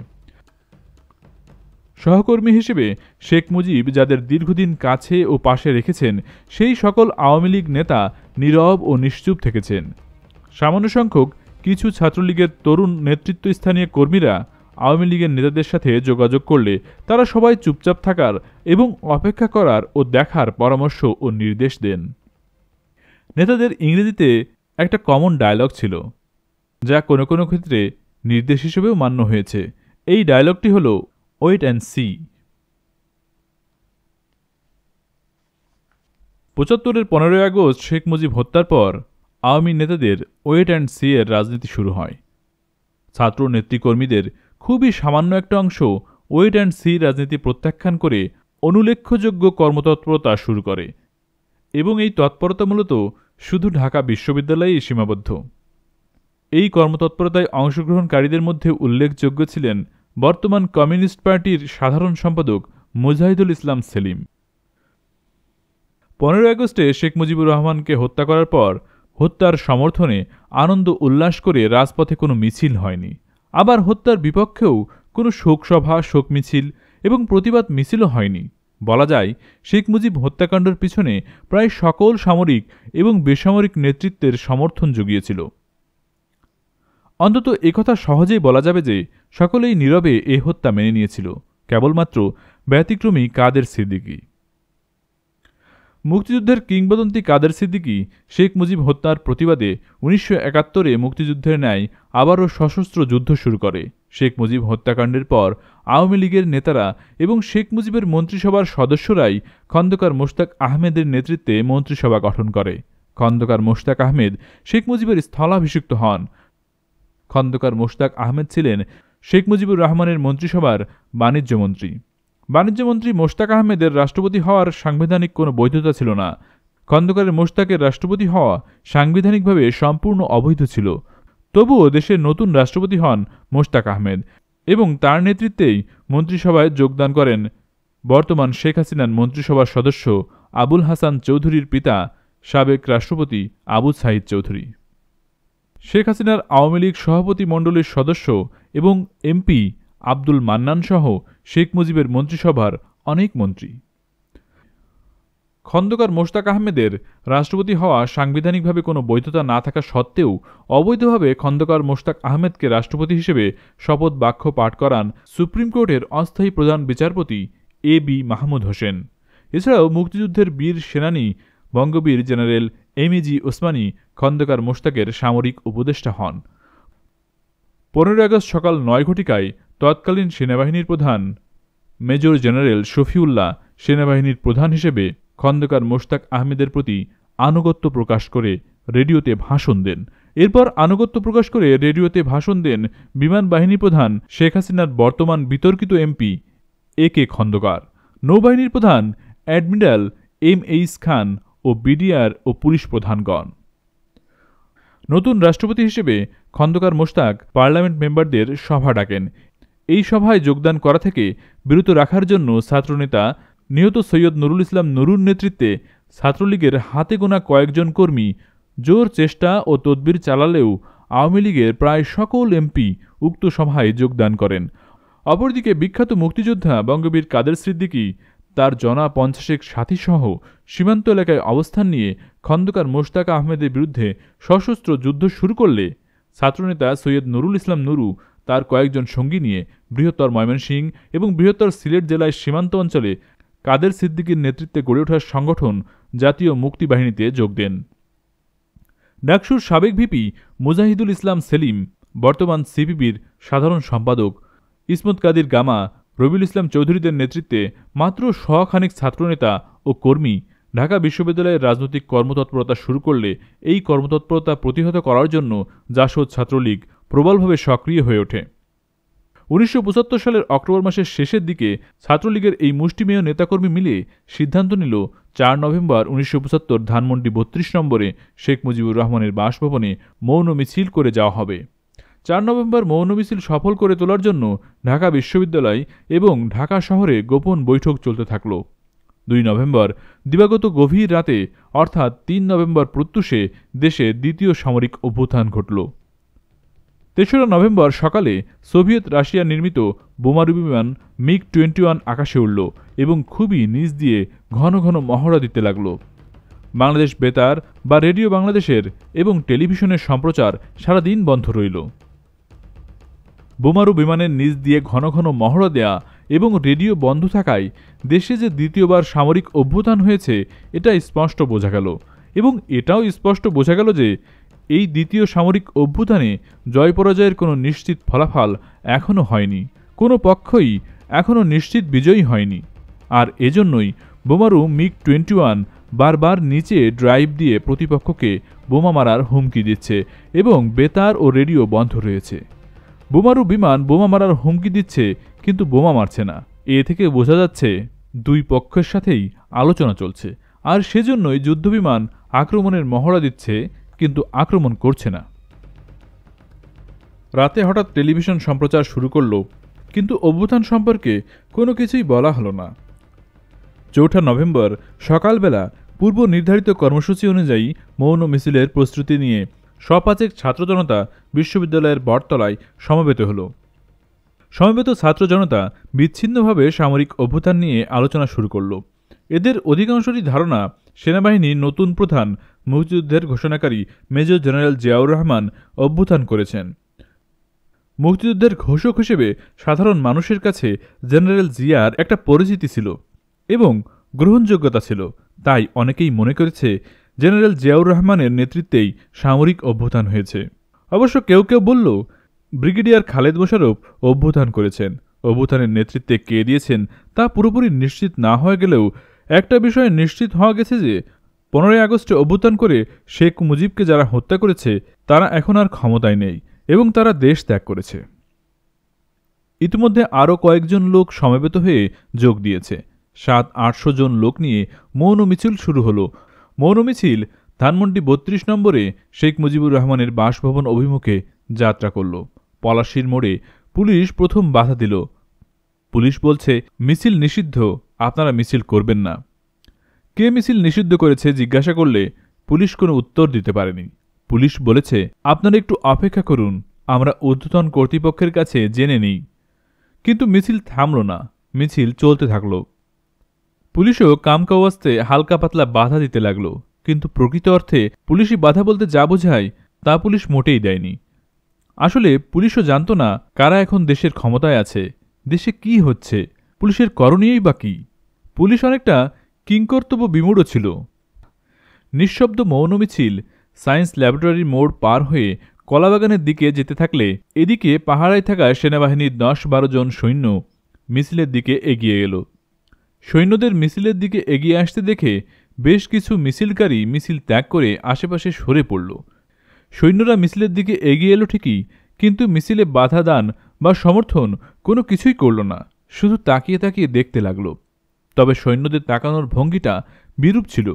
সহকর্মী হিসেবে শেখ মুজিব যাদের দীর্ঘদিন কাছে ও পাশে রেখেছেন, সেই সকল আওয়ামী লীগ নেতা নীরব ও নিশ্চুপ থেকেছেন। সামান্য সংখ্যক কিছু ছাত্রলীগের তরুণ নেতৃত্বস্থানীয় কর্মীরা আওয়ামী লীগের নেতাদের সাথে যোগাযোগ করলে তারা সবাই চুপচাপ থাকার এবং অপেক্ষা করার ও দেখার পরামর্শ ও নির্দেশ দেন। নেতাদের ইংরেজিতে একটা কমন ডায়লগ ছিল, যা কোনো কোনো ক্ষেত্রে নির্দেশ হিসেবেও মান্য হয়েছে। এই ডায়লগটি হল, ওয়েট অ্যান্ড সি। 75-এর 15 আগস্ট শেখ মুজিব হত্যার পর আওয়ামী নেতাদের ওয়েট অ্যান্ড সি এর রাজনীতি শুরু হয়। ছাত্র নেতৃকর্মীদের খুবই সামান্য একটা অংশ ওয়েট অ্যান্ড সি রাজনীতি প্রত্যাখ্যান করে অনুল্লেখ্যযোগ্য কর্মতৎপরতা শুরু করে এবং এই তৎপরতা মূলত শুধু ঢাকা বিশ্ববিদ্যালয়েই সীমাবদ্ধ। এই কর্মতৎপরতায় অংশগ্রহণকারীদের মধ্যে উল্লেখযোগ্য ছিলেন বর্তমান কমিউনিস্ট পার্টির সাধারণ সম্পাদক মুজাহিদুল ইসলাম সেলিম। 15 আগস্টে শেখ মুজিবুর রহমানকে হত্যা করার পর হত্যার সমর্থনে আনন্দ উল্লাস করে রাজপথে কোনো মিছিল হয়নি। আবার হত্যার বিপক্ষেও কোনো শোকসভা, শোক মিছিল এবং প্রতিবাদ মিছিলও হয়নি। বলা যায়, শেখ মুজিব হত্যাকাণ্ডের পিছনে প্রায় সকল সামরিক এবং বেসামরিক নেতৃত্বের সমর্থন জুগিয়েছিল। অন্তত একথা সহজেই বলা যাবে যে সকলেই নীরবে এ হত্যা মেনে নিয়েছিল, কেবলমাত্র ব্যতিক্রমী কাদের সিদ্দিকী। মুক্তিযুদ্ধের কিংবদন্তি কাদের সিদ্দিকী শেখ মুজিব হত্যার প্রতিবাদে 1971-এ মুক্তিযুদ্ধের ন্যায় আবারও সশস্ত্র যুদ্ধ শুরু করে। শেখ মুজিব হত্যাকাণ্ডের পর আওয়ামী লীগের নেতারা এবং শেখ মুজিবের মন্ত্রিসভার সদস্যরাই খন্দকার মোশতাক আহমেদের নেতৃত্বে মন্ত্রিসভা গঠন করে। খন্দকার মোশতাক আহমেদ শেখ মুজিবের স্থলাভিষিক্ত হন। খন্দকার মোশতাক আহমেদ ছিলেন শেখ মুজিবুর রহমানের মন্ত্রিসভার বাণিজ্যমন্ত্রী। বাণিজ্যমন্ত্রী মোশতাক আহমেদের রাষ্ট্রপতি হওয়ার সাংবিধানিক কোনো বৈধতা ছিল না। খন্দকারের মোশতাকের রাষ্ট্রপতি হওয়া সাংবিধানিকভাবে সম্পূর্ণ অবৈধ ছিল। তবুও দেশের নতুন রাষ্ট্রপতি হন মোশতাক আহমেদ এবং তার নেতৃত্বেই মন্ত্রিসভায় যোগদান করেন বর্তমান শেখ হাসিনার মন্ত্রিসভার সদস্য আবুল হাসান চৌধুরীর পিতা সাবেক রাষ্ট্রপতি আবু সাঈদ চৌধুরী। শেখ হাসিনার আওয়ামী লীগ সভাপতি মণ্ডলীর সদস্য এবং এমপি আব্দুল মান্নান সহ শেখ মুজিবের মন্ত্রিসভার অনেক মন্ত্রী। খন্দকার মোশতাক আহমেদের রাষ্ট্রপতি হওয়া সাংবিধানিকভাবে কোনো বৈধতা না থাকা সত্ত্বেও অবৈধভাবে খন্দকার মোশতাক আহমেদকে রাষ্ট্রপতি হিসেবে শপথ বাক্য পাঠ করান সুপ্রিম কোর্টের অস্থায়ী প্রধান বিচারপতি এ.বি. মাহমুদ হোসেন। এছাড়াও মুক্তিযুদ্ধের বীর সেনানী বঙ্গবীর জেনারেল এম.ই.জি. ওসমানী খন্দকার মোশতাকের সামরিক উপদেষ্টা হন। 15 আগস্ট সকাল 9 ঘটিকায় তৎকালীন সেনাবাহিনীর প্রধান মেজর জেনারেল শফিউল্লাহ সেনাবাহিনীর প্রধান হিসেবে খন্দকার মোশতাক আহমেদের প্রতি আনুগত্য প্রকাশ করে রেডিওতে ভাষণ দেন। এরপর আনুগত্য প্রকাশ করে রেডিওতে ভাষণ দেন বিমান বাহিনী প্রধান শেখ হাসিনার বর্তমান বিতর্কিত এমপি এ.কে. খন্দকার, নৌবাহিনীর প্রধান অ্যাডমিরাল এম.এইচ. খান ও বিডিআর ও পুলিশ প্রধানগণ। নতুন রাষ্ট্রপতি হিসেবে খন্দকার মোশতাক পার্লামেন্ট মেম্বারদের সভা ডাকেন। এই সভায় যোগদান করা থেকে বিরত রাখার জন্য ছাত্রনেতা নিহত সৈয়দ নুরুল ইসলাম নুরুর নেতৃত্বে ছাত্রলীগের হাতে গোনা কয়েকজন কর্মী জোর চেষ্টা ও তদবির চালালেও আওয়ামী লীগের প্রায় সকল এমপি উক্ত সভায় যোগদান করেন। অপরদিকে বিখ্যাত মুক্তিযোদ্ধা বঙ্গবীর কাদের সিদ্দিকী তার জনা 50 সাথীসহ সীমান্ত এলাকায় অবস্থান নিয়ে খন্দকার মোশতাক আহমেদের বিরুদ্ধে সশস্ত্র যুদ্ধ শুরু করলে ছাত্রনেতা সৈয়দ নুরুল ইসলাম নুরু তার কয়েকজন সঙ্গী নিয়ে বৃহত্তর ময়মনসিংহ এবং বৃহত্তর সিলেট জেলায় সীমান্ত অঞ্চলে কাদের সিদ্দিকীর নেতৃত্বে গড়ে ওঠা সংগঠন জাতীয় মুক্তি বাহিনীতে যোগ দেন। ডাকসুর সাবেক ভিপি মুজাহিদুল ইসলাম সেলিম, বর্তমান সিপিবির সাধারণ সম্পাদক ইসমত কাদির গামা, রবিউল ইসলাম চৌধুরীদের নেতৃত্বে মাত্র শখানেক ছাত্রনেতা ও কর্মী ঢাকা বিশ্ববিদ্যালয়ের রাজনৈতিক কর্মতৎপরতা শুরু করলে এই কর্মতৎপরতা প্রতিহত করার জন্য জাসদ ছাত্রলীগ প্রবলভাবে সক্রিয় হয়ে ওঠে। 1975 সালের অক্টোবর মাসের শেষের দিকে ছাত্রলীগের এই মুষ্টিমেয় নেতাকর্মী মিলে সিদ্ধান্ত নিল 4 নভেম্বর 1975 ধানমন্ডি 32 নম্বরে শেখ মুজিবুর রহমানের বাসভবনে মৌন মিছিল করে যাওয়া হবে। 4 নভেম্বর মৌন মিছিল সফল করে তোলার জন্য ঢাকা বিশ্ববিদ্যালয় এবং ঢাকা শহরে গোপন বৈঠক চলতে থাকল। 2 নভেম্বর দিবাগত গভীর রাতে অর্থাৎ 3 নভেম্বর প্রত্যুষে দেশে দ্বিতীয় সামরিক অভ্যুত্থান ঘটল। 3 নভেম্বর সকালে সোভিয়েত রাশিয়া নির্মিত বোমারু বিমান মিগ-21 আকাশে উড়ল এবং খুবই নিচ দিয়ে ঘন ঘন মহড়া দিতে লাগল। বাংলাদেশ বেতার বা রেডিও বাংলাদেশের এবং টেলিভিশনের সম্প্রচার সারাদিন বন্ধ রইল। বোমারু বিমানের নিচ দিয়ে ঘন ঘন মহড়া দেয়া এবং রেডিও বন্ধ থাকায় দেশে যে দ্বিতীয়বার সামরিক অভ্যুত্থান হয়েছে এটা স্পষ্ট বোঝা গেল এবং এটাও স্পষ্ট বোঝা গেল যে এই দ্বিতীয় সামরিক অভ্যুত্থানে জয় পরাজয়ের কোনো নিশ্চিত ফলাফল এখনও হয়নি, কোনো পক্ষই এখনও নিশ্চিত বিজয়ী হয়নি। আর এজন্যই বোমারু মিগ-21 বারবার নিচে ড্রাইভ দিয়ে প্রতিপক্ষকে বোমা মারার হুমকি দিচ্ছে এবং বেতার ও রেডিও বন্ধ রয়েছে। বোমারু বিমান বোমা মারার হুমকি দিচ্ছে কিন্তু বোমা মারছে না। এ থেকে বোঝা যাচ্ছে দুই পক্ষের সাথেই আলোচনা চলছে, আর সেজন্যই যুদ্ধবিমান আক্রমণের মহড়া দিচ্ছে কিন্তু আক্রমণ করছে না। রাতে হঠাৎ টেলিভিশন সম্প্রচার শুরু করল, কিন্তু অভ্যুত্থান সম্পর্কে কোনো কিছুই বলা হলো না। 4 নভেম্বর সকালবেলা পূর্ব নির্ধারিত কর্মসূচি অনুযায়ী মৌন মিছিলের প্রস্তুতি নিয়ে সপাচেক ছাত্র জনতা বিশ্ববিদ্যালয়ের বটতলায় সমবেত হল। সমবেত ছাত্র জনতা বিচ্ছিন্নভাবে সামরিক অভ্যুত্থান নিয়ে আলোচনা শুরু করল। এদের অধিকাংশরই ধারণা সেনাবাহিনীর নতুন প্রধান মুক্তিযুদ্ধের ঘোষণাকারী মেজর জেনারেল জিয়াউর রহমান অভ্যুত্থান করেছেন। মুক্তিযুদ্ধের ঘোষক হিসেবে সাধারণ মানুষের কাছে জেনারেল জিয়ার একটা পরিচিতি ছিল এবং গ্রহণযোগ্যতা ছিল, তাই অনেকেই মনে করেছে জেনারেল জিয়াউর রহমানের নেতৃত্বেই সামরিক অভ্যুত্থান হয়েছে। অবশ্য কেউ কেউ বলল ব্রিগেডিয়ার খালেদ মোশাররফ অভ্যুত্থান করেছেন। অভ্যুত্থানের নেতৃত্বে কে দিয়েছেন তা পুরোপুরি নিশ্চিত না হয়ে গেলেও একটা বিষয়ে নিশ্চিত হওয়া গেছে যে 15ই আগস্টে অভ্যুত্থান করে শেখ মুজিবকে যারা হত্যা করেছে তারা এখন আর ক্ষমতায় নেই এবং তারা দেশ ত্যাগ করেছে। ইতিমধ্যে আরও কয়েকজন লোক সমবেত হয়ে যোগ দিয়েছে। 700-800 জন লোক নিয়ে মৌন মিছিল শুরু হলো। মৌন মিছিল ধানমন্ডি 32 নম্বরে শেখ মুজিবুর রহমানের বাসভবন অভিমুখে যাত্রা করল। পলাশীর মোড়ে পুলিশ প্রথম বাধা দিল। পুলিশ বলছে, মিছিল নিষিদ্ধ, আপনারা মিছিল করবেন না। কে মিছিল নিষিদ্ধ করেছে জিজ্ঞাসা করলে পুলিশ কোনো উত্তর দিতে পারেনি। পুলিশ বলেছে, আপনারা একটু অপেক্ষা করুন, আমরা ঊর্ধ্বতন কর্তৃপক্ষের কাছে জেনে নিই। কিন্তু মিছিল থামল না, মিছিল চলতে থাকল। পুলিশও কামকাওয়াস্তে হালকা পাতলা বাধা দিতে লাগল, কিন্তু প্রকৃত অর্থে পুলিশি বাধা বলতে যা বোঝায় তা পুলিশ মোটেই দেয়নি। আসলে পুলিশও জানত না কারা এখন দেশের ক্ষমতায় আছে, দেশে কি হচ্ছে, পুলিশের করণীয়ই বা কী। পুলিশ অনেকটা কিংকর্তব্য বিমূঢ় ছিল। নিঃশব্দ মৌন মিছিল সায়েন্স ল্যাবরেটরির মোড় পার হয়ে কলাবাগানের দিকে যেতে থাকলে এদিকে পাহারায় থাকা সেনাবাহিনীর 10-12 জন সৈন্য মিছিলের দিকে এগিয়ে এল। সৈন্যদের মিছিলের দিকে এগিয়ে আসতে দেখে বেশ কিছু মিছিলকারী মিছিল ত্যাগ করে আশেপাশে সরে পড়ল। সৈন্যরা মিছিলের দিকে এগিয়ে এলো ঠিকই, কিন্তু মিছিলে বাধা দান বা সমর্থন কোনো কিছুই করল না, শুধু তাকিয়ে তাকিয়ে দেখতে লাগল। তবে সৈন্যদের তাকানোর ভঙ্গিটা বিরূপ ছিল।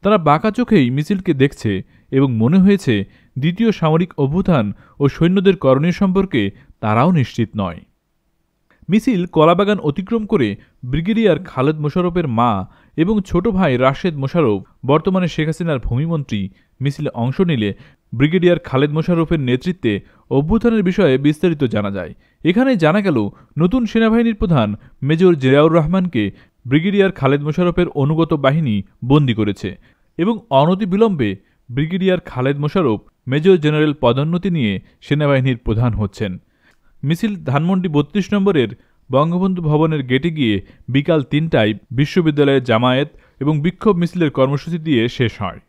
তারা বাঁকা চোখেই মিছিলকে দেখছে এবং মনে হয়েছে দ্বিতীয় সামরিক অভ্যুত্থান ও সৈন্যদের করণীয় সম্পর্কে তারাও নিশ্চিত নয়। মিছিল কলাবাগান অতিক্রম করে ব্রিগেডিয়ার খালেদ মোশাররফের মা এবং ছোট ভাই রাশেদ মোশাররফ, বর্তমানে শেখ হাসিনার ভূমিমন্ত্রী, মিছিলে অংশ নিলে ব্রিগেডিয়ার খালেদ মোশাররফের নেতৃত্বে অভ্যুত্থানের বিষয়ে বিস্তারিত জানা যায়। এখানেই জানা গেল নতুন সেনাবাহিনীর প্রধান মেজর জিয়াউর রহমানকে ব্রিগেডিয়ার খালেদ মোশাররফের অনুগত বাহিনী বন্দী করেছে এবং অনতিবিলম্বে brigadier Khaled Mosharraf major general পদোন্নতি নিয়ে সেনাবাহিনীর প্রধান হচ্ছেন। মিছিল ধানমন্ডি 32 নম্বরের বঙ্গবন্ধু ভবনের গেটে গিয়ে বিকাল 3টায় বিশ্ববিদ্যালয়ের জামায়াত এবং বিক্ষোভ মিছিলের কর্মসূচি দিয়ে শেষ হয়।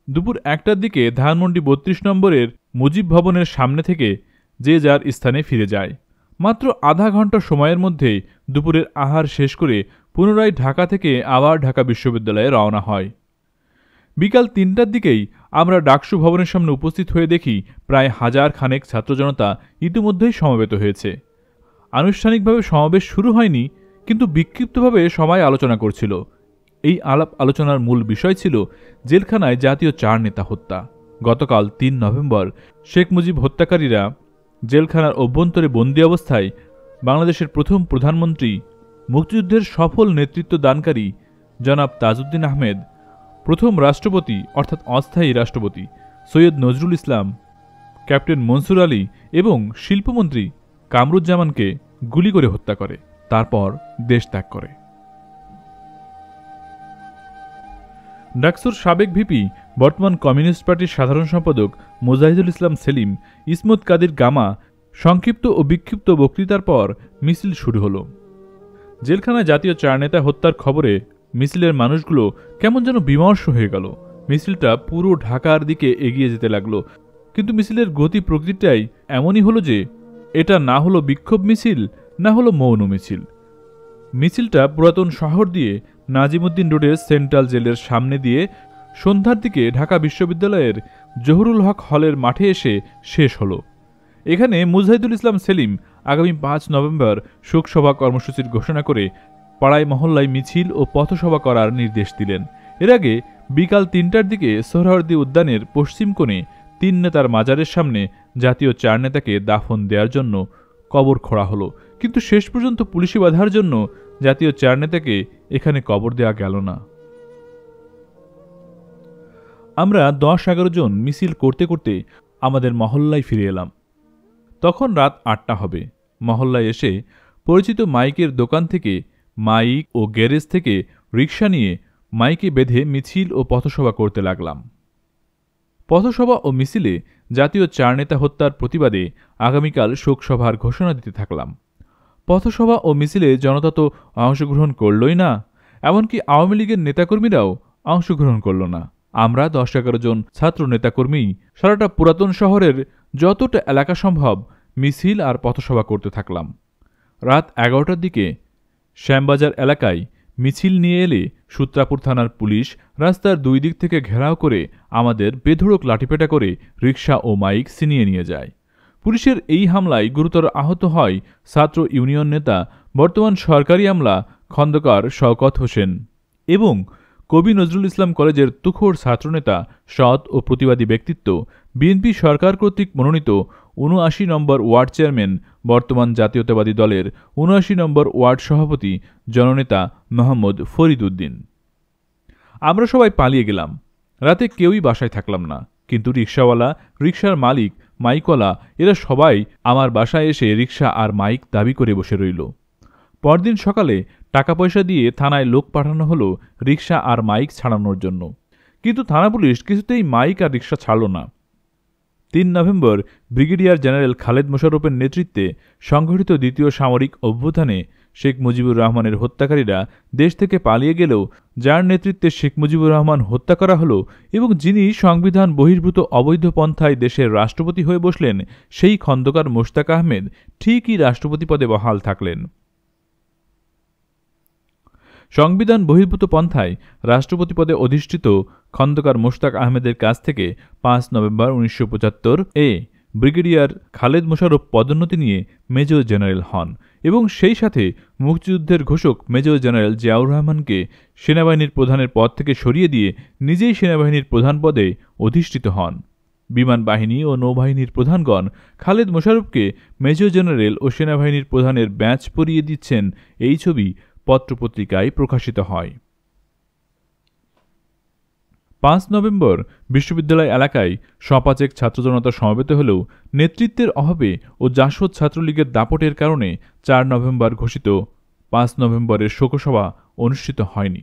দুপুর 1টার দিকে ধানমন্ডি 32 নম্বরের মুজিব ভবনের সামনে থেকে যে যার স্থানে ফিরে যায়। মাত্র আধা ঘন্টা সময়ের মধ্যে দুপুরের আহার শেষ করে পুনরায় ঢাকা থেকে আবার ঢাকা বিশ্ববিদ্যালয়ে রওনা হয়। বিকাল 3টার দিকেই আমরা ডাকসু ভবনের সামনে উপস্থিত হয়ে দেখি প্রায় 1000 খানেক ছাত্র জনতা ইতিমধ্যেই সমবেত হয়েছে। আনুষ্ঠানিকভাবে সমাবেশ শুরু হয়নি, কিন্তু বিক্ষিপ্তভাবে সবাই আলোচনা করছিল। এই আলাপ আলোচনার মূল বিষয় ছিল জেলখানায় জাতীয় 4 নেতা হত্যা। গতকাল 3 নভেম্বর শেখ মুজিব হত্যাকারীরা জেলখানার অভ্যন্তরে বন্দী অবস্থায় বাংলাদেশের প্রথম প্রধানমন্ত্রী, মুক্তিযুদ্ধের সফল নেতৃত্ব দানকারী জনাব তাজউদ্দিন আহমেদ, প্রথম রাষ্ট্রপতি অর্থাৎ অস্থায়ী রাষ্ট্রপতি সৈয়দ নজরুল ইসলাম, ক্যাপ্টেন মনসুর আলী এবং শিল্পমন্ত্রী কামরুজ্জামানকে গুলি করে হত্যা করে, তারপর দেশ ত্যাগ করে। ডাকসুর সাবেক ভিপি, বর্তমান কমিউনিস্ট পার্টির সাধারণ সম্পাদক মোজাহিদুল ইসলাম সেলিম, ইসমত কাদির গামা সংক্ষিপ্ত ও বিক্ষিপ্ত বক্তৃতার পর মিছিল শুরু হলো। জেলখানায় জাতীয় 4 নেতা হত্যার খবরে মিছিলের মানুষগুলো কেমন যেন বিমর্ষ হয়ে গেল। মিছিলটা পুরো ঢাকার দিকে এগিয়ে যেতে লাগলো, কিন্তু মিছিলের গতি প্রকৃতিটাই এমনই হলো যে এটা না হলো বিক্ষোভ মিছিল, না হলো মৌন মিছিল। মিছিলটা পুরাতন শহর দিয়ে নাজিমুদ্দিন রোডের সেন্ট্রাল জেলের সামনে দিয়ে সন্ধ্যার দিকে ঢাকা বিশ্ববিদ্যালয়ের জহুরুল হক হলের মাঠে এসে শেষ হলো। এখানে মুজাহিদুল ইসলাম সেলিম আগামী 5 নভেম্বর শোকসভা কর্মসূচির ঘোষণা করে পাড়ায় মহল্লায় মিছিল ও পথসভা করার নির্দেশ দিলেন। এর আগে বিকাল 3টার দিকে সোহরাওয়ার্দী উদ্যানের পশ্চিম কোণে 3 নেতার মাজারের সামনে জাতীয় 4 নেতাকে দাফন দেওয়ার জন্য কবর খোঁড়া হলো, কিন্তু শেষ পর্যন্ত পুলিশি বাধার জন্য জাতীয় 4 নেতাকে এখানে কবর দেওয়া গেল না। আমরা 10-11 জন মিছিল করতে করতে আমাদের মহল্লায় ফিরে এলাম। তখন রাত 8টা হবে। মহল্লায় এসে পরিচিত মাইকের দোকান থেকে, মাইক ও গ্যারেজ থেকে রিক্সা নিয়ে মাইকে বেঁধে মিছিল ও পথসভা করতে লাগলাম। পথসভা ও মিছিলে জাতীয় 4 নেতা হত্যার প্রতিবাদে আগামীকাল শোকসভার ঘোষণা দিতে থাকলাম। পথসভা ও মিছিলে জনতা তো অংশগ্রহণ করলই না, এমনকি আওয়ামী লীগের নেতাকর্মীরাও অংশগ্রহণ করল না। আমরা 10-11 জন ছাত্র নেতাকর্মী সারাটা পুরাতন শহরের যতটা এলাকা সম্ভব মিছিল আর পথসভা করতে থাকলাম। রাত 11টার দিকে শ্যামবাজার এলাকায় মিছিল নিয়ে এলে সূত্রাপুর থানার পুলিশ রাস্তার দুই দিক থেকে ঘেরাও করে আমাদের বেধড়ক লাঠিপেটা করে রিকশা ও মাইক ছিনিয়ে নিয়ে যায়। পুলিশের এই হামলায় গুরুতর আহত হয় ছাত্র ইউনিয়ন নেতা, বর্তমান সরকারি আমলা খন্দকার শওকত হোসেন এবং কবি নজরুল ইসলাম কলেজের তুখোড় ছাত্রনেতা, সৎ ও প্রতিবাদী ব্যক্তিত্ব, বিএনপি সরকার কর্তৃক মনোনীত ৭৯ নম্বর ওয়ার্ড চেয়ারম্যান, বর্তমান জাতীয়তাবাদী দলের ৭৯ নম্বর ওয়ার্ড সভাপতি জননেতা মোহাম্মদ ফরিদ উদ্দিন। আমরা সবাই পালিয়ে গেলাম। রাতে কেউই বাসায় থাকলাম না, কিন্তু রিকশাওয়ালা, রিকশার মালিক, মাইকওয়ালা এরা সবাই আমার বাসায় এসে রিকশা আর মাইক দাবি করে বসে রইল। পরদিন সকালে টাকা পয়সা দিয়ে থানায় লোক পাঠানো হলো রিকশা আর মাইক ছাড়ানোর জন্য, কিন্তু থানা পুলিশ কিছুতেই মাইক আর রিকশা ছাড়ল না। ৩ নভেম্বর ব্রিগেডিয়ার জেনারেল খালেদ মোশাররফের নেতৃত্বে সংঘটিত দ্বিতীয় সামরিক অভ্যুত্থানে শেখ মুজিবুর রহমানের হত্যাকারীরা দেশ থেকে পালিয়ে গেলেও যার নেতৃত্বে শেখ মুজিবুর রহমান হত্যা করা হলো এবং যিনি সংবিধান বহির্ভূত অবৈধ পন্থায় দেশের রাষ্ট্রপতি হয়ে বসলেন, সেই খন্দকার মোশতাক আহমেদ ঠিকই রাষ্ট্রপতি পদে বহাল থাকলেন। সংবিধান বহির্ভূত পন্থায় রাষ্ট্রপতি পদে অধিষ্ঠিত খন্দকার মোশতাক আহমেদের কাছ থেকে ৫ নভেম্বর ১৯৭৫ ব্রিগেডিয়ার খালেদ মোশাররফ পদোন্নতি নিয়ে মেজর জেনারেল হন এবং সেই সাথে মুক্তিযুদ্ধের ঘোষক মেজর জেনারেল জিয়াউর রহমানকে সেনাবাহিনীর প্রধানের পদ থেকে সরিয়ে দিয়ে নিজেই সেনাবাহিনীর প্রধান পদে অধিষ্ঠিত হন। বিমান বাহিনী ও নৌবাহিনীর প্রধানগণ খালেদ মোশাররফকে মেজর জেনারেল ও সেনাবাহিনীর প্রধানের ব্যাচ পরিয়ে দিচ্ছেন, এই ছবি পত্রপত্রিকায় প্রকাশিত হয়। ৫ নভেম্বর বিশ্ববিদ্যালয় এলাকায় সপাচেক ছাত্র জনতা সমবেত হলেও নেতৃত্বের অভাবে ও জাসদ ছাত্রলীগের দাপটের কারণে ৪ নভেম্বর ঘোষিত ৫ নভেম্বরের শোকসভা অনুষ্ঠিত হয়নি।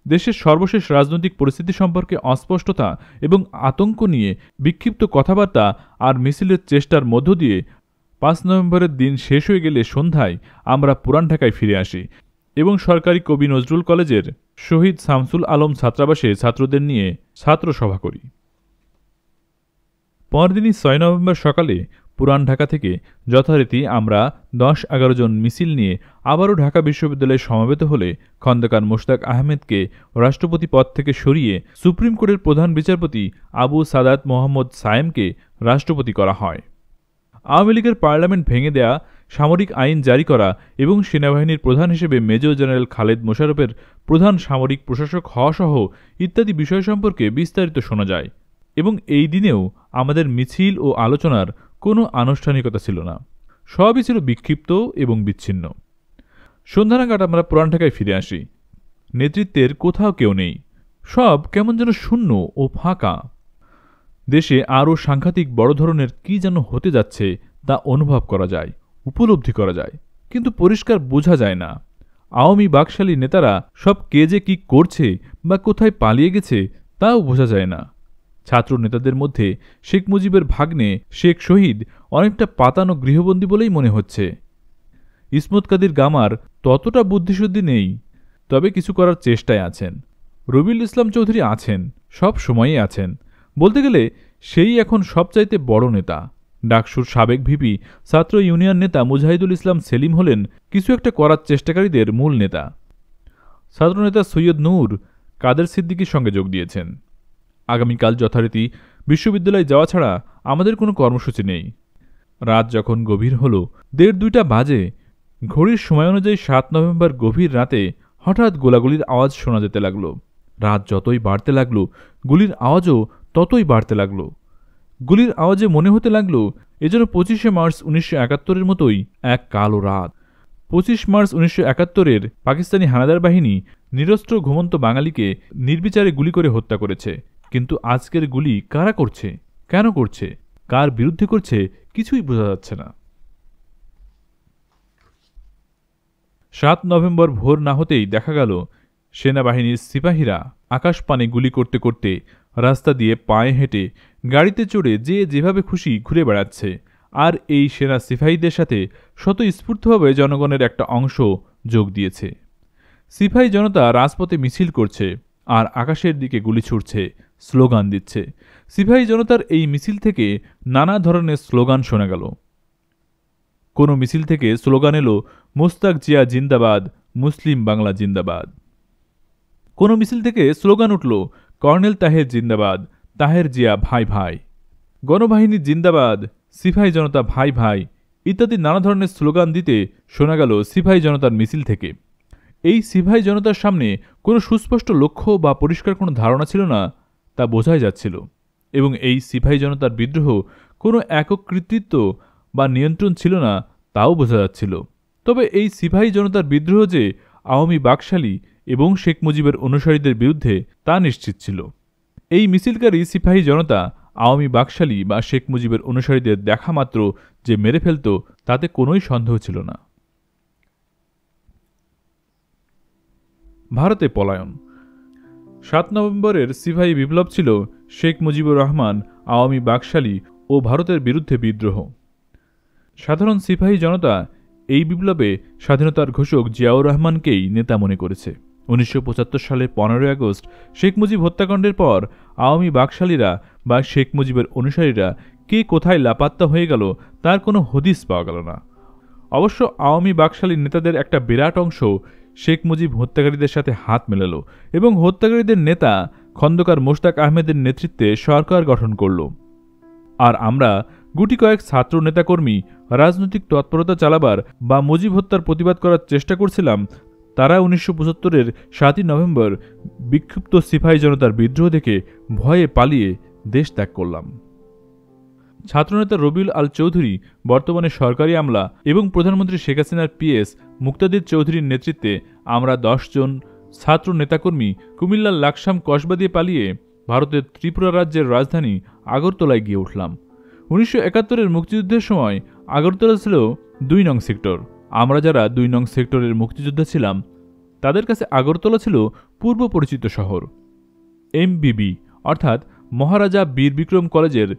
দেশের সর্বশেষ রাজনৈতিক পরিস্থিতি সম্পর্কে অস্পষ্টতা এবং আতঙ্ক নিয়ে বিক্ষিপ্ত কথাবার্তা আর মিছিলের চেষ্টার মধ্য দিয়ে ৫ নভেম্বরের দিন শেষ হয়ে গেলে সন্ধ্যায় আমরা পুরান ঢাকায় ফিরে আসি এবং সরকারি কবি নজরুল কলেজের শহীদ শামসুল আলম ছাত্রাবাসে ছাত্রদের নিয়ে ছাত্র সভা করি। পরদিনই ৬ নভেম্বর সকালে পুরান ঢাকা থেকে যথারীতি আমরা ১০-১১ জন মিছিল নিয়ে আবারও ঢাকা বিশ্ববিদ্যালয়ে সমবেত হলে খন্দকার মোশতাক আহমেদকে রাষ্ট্রপতি পদ থেকে সরিয়ে সুপ্রিম কোর্টের প্রধান বিচারপতি আবু সাদাত মোহাম্মদ সায়েমকে রাষ্ট্রপতি করা হয়। আওয়ামী লীগের পার্লামেন্ট ভেঙে দেয়া, সামরিক আইন জারি করা এবং সেনাবাহিনীর প্রধান হিসেবে মেজর জেনারেল খালেদ মোশাররফের প্রধান সামরিক প্রশাসক হওয়া সহ ইত্যাদি বিষয় সম্পর্কে বিস্তারিত শোনা যায় এবং এই দিনেও আমাদের মিছিল ও আলোচনার কোনো আনুষ্ঠানিকতা ছিল না, সবই ছিল বিক্ষিপ্ত এবং বিচ্ছিন্ন। সন্ধ্যা নাগাদ আমরা পুরান ঢাকায় ফিরে আসি। নেতৃত্বের কোথাও কেউ নেই, সব কেমন যেন শূন্য ও ফাঁকা। দেশে আরও সাংঘাতিক বড় ধরনের কি যেন হতে যাচ্ছে তা অনুভব করা যায়, উপলব্ধি করা যায়, কিন্তু পরিষ্কার বোঝা যায় না। আওয়ামী বাকশালী নেতারা সব কে যে কি করছে বা কোথায় পালিয়ে গেছে তাও বোঝা যায় না। ছাত্র নেতাদের মধ্যে শেখ মুজিবের ভাগ্নে শেখ শহীদ অনেকটা পাতানো গৃহবন্দী বলেই মনে হচ্ছে। ইসমত কাদির গামার ততটা বুদ্ধিশুদ্ধি নেই, তবে কিছু করার চেষ্টায় আছেন। রবিউল ইসলাম চৌধুরী আছেন, সব সময়ই আছেন, বলতে গেলে সেই এখন সবচাইতে বড় নেতা। ডাকসুর সাবেক ভিপি ছাত্র ইউনিয়ন নেতা মুজাহিদুল ইসলাম সেলিম হলেন কিছু একটা করার চেষ্টাকারীদের মূল নেতা। ছাত্রনেতা সৈয়দ নূর কাদের সিদ্দিকীর সঙ্গে যোগ দিয়েছেন। আগামীকাল যথারীতি বিশ্ববিদ্যালয়ে যাওয়া ছাড়া আমাদের কোনো কর্মসূচি নেই। রাত যখন গভীর হল ১:৩০ বাজে, ঘড়ির সময় অনুযায়ী ৭ নভেম্বর গভীর রাতে হঠাৎ গোলাগুলির আওয়াজ শোনা যেতে লাগল। রাত যতই বাড়তে লাগল, গুলির আওয়াজও ততই বাড়তে লাগল। গুলির আওয়াজে মনে হতে লাগল এ যেন ২৫শে মার্চ ১৯৭১-এর মতোই এক কালো রাত। ২৫ মার্চ ১৯৭১-এর পাকিস্তানি হানাদার বাহিনী নিরস্ত্র ঘুমন্ত বাঙালিকে নির্বিচারে গুলি করে হত্যা করেছে, কিন্তু আজকের গুলি কারা করছে, কেন করছে, কার বিরুদ্ধে করছে কিছুই বোঝা যাচ্ছে না। ৭ নভেম্বর ভোর না হতেই দেখা গেল সেনাবাহিনীর সিপাহীরা আকাশপানে গুলি করতে করতে রাস্তা দিয়ে পায়ে হেঁটে, গাড়িতে চড়ে যে যেভাবে খুশি ঘুরে বেড়াচ্ছে। আর এই সেনা সিপাহীদের সাথে স্বতঃস্ফূর্তভাবে জনগণের একটা অংশ যোগ দিয়েছে। সিপাহী জনতা রাজপথে মিছিল করছে আর আকাশের দিকে গুলি ছুড়ছে, স্লোগান দিচ্ছে। সিপাহী জনতার এই মিছিল থেকে নানা ধরনের স্লোগান শোনা গেল। কোনো মিছিল থেকে স্লোগান এলো মোস্তাক জিয়া জিন্দাবাদ, মুসলিম বাংলা জিন্দাবাদ। কোনো মিছিল থেকে স্লোগান উঠল, কর্নেল তাহের জিন্দাবাদ, তাহের জিয়া ভাই ভাই, গণবাহিনী জিন্দাবাদ, সিপাহী জনতা ভাই ভাই ইত্যাদি নানা ধরনের স্লোগান দিতে শোনা গেল সিপাহী জনতার মিছিল থেকে। এই সিপাহী জনতার সামনে কোনো সুস্পষ্ট লক্ষ্য বা পরিষ্কার কোনো ধারণা ছিল না, তা বোঝাই যাচ্ছিল। এবং এই সিপাহী জনতার বিদ্রোহ কোনো একক কৃতিত্ব বা নিয়ন্ত্রণ ছিল না, তাও বোঝা যাচ্ছিল। তবে এই সিপাহী জনতার বিদ্রোহ যে আওয়ামী বাকশালী এবং শেখ মুজিবের অনুসারীদের বিরুদ্ধে তা নিশ্চিত ছিল। এই মিছিলকারী সিপাহী জনতা আওয়ামী বাকশালী বা শেখ মুজিবের অনুসারীদের দেখা মাত্র যে মেরে ফেলত, তাতে কোনোই সন্দেহ ছিল না। ভারতে পলায়ন। 7 নভেম্বরের সিপাহী বিপ্লব ছিল শেখ মুজিবুর রহমান, আওয়ামী বাকশালী ও ভারতের বিরুদ্ধে বিদ্রোহ। সাধারণ সিপাহী জনতা এই বিপ্লবে স্বাধীনতার ঘোষক জিয়াউর রহমানকেই নেতা মনে করেছে। 1975 সালের 15 আগস্ট শেখ মুজিব হত্যাকাণ্ডের পর আওয়ামী বাকশালীরা বা শেখ মুজিবের অনুসারীরা কে কোথায় লাপাত্তা হয়ে গেল তার কোনো হদিস পাওয়া গেল না। অবশ্য আওয়ামী বাকশালী নেতাদের একটা বিরাট অংশ শেখ মুজিব হত্যাকারীদের সাথে হাত মেলাল এবং হত্যাকারীদের নেতা খন্দকার মোশতাক আহমেদের নেতৃত্বে সরকার গঠন করল। আর আমরা গুটি কয়েক ছাত্র নেতাকর্মী রাজনৈতিক তৎপরতা চালাবার বা মুজিব হত্যার প্রতিবাদ করার চেষ্টা করছিলাম। তারা 1975-এর 7 নভেম্বর বিক্ষুব্ধ সিপাহী জনতার বিদ্রোহ দেখে ভয়ে পালিয়ে দেশ ত্যাগ করলাম। ছাত্রনেতা রবিউল আল চৌধুরী, বর্তমানে সরকারি আমলা এবং প্রধানমন্ত্রী শেখ হাসিনার পিএস মুক্তাদির চৌধুরীর নেতৃত্বে আমরা 10 জন ছাত্র নেতাকর্মী কুমিল্লার লাকসাম কসবা দিয়ে পালিয়ে ভারতের ত্রিপুরা রাজ্যের রাজধানী আগরতলায় গিয়ে উঠলাম। 1971-এর মুক্তিযুদ্ধের সময় আগরতলা ছিল 2 নং সেক্টর। আমরা যারা 2 নং সেক্টরের মুক্তিযোদ্ধা ছিলাম, তাদের কাছে আগরতলা ছিল পূর্ব পরিচিত শহর। এমবিবি অর্থাৎ মহারাজা বীর বিক্রম কলেজের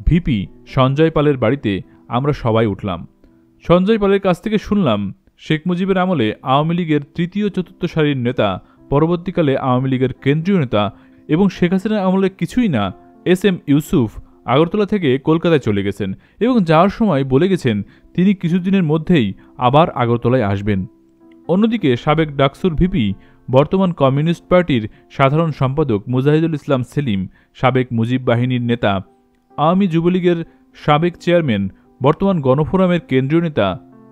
ভিপি সঞ্জয় পালের বাড়িতে আমরা সবাই উঠলাম। সঞ্জয় পালের কাছ থেকে শুনলাম, শেখ মুজিবের আমলে আওয়ামী লীগের 3য় 4র্থ সারির নেতা, পরবর্তীকালে আওয়ামী লীগের কেন্দ্রীয় নেতা এবং শেখ হাসিনার আমলে কিছুই না এস.এম. ইউসুফ আগরতলা থেকে কলকাতায় চলে গেছেন এবং যাওয়ার সময় বলে গেছেন তিনি কিছুদিনের মধ্যেই আবার আগরতলায় আসবেন। অন্যদিকে সাবেক ডাকসুর ভিপি, বর্তমান কমিউনিস্ট পার্টির সাধারণ সম্পাদক মুজাহিদুল ইসলাম সেলিম, সাবেক মুজিব বাহিনীর নেতা, আওয়ামী যুবলীগের সাবেক চেয়ারম্যান, বর্তমান গণফোরামের কেন্দ্রীয় নেতা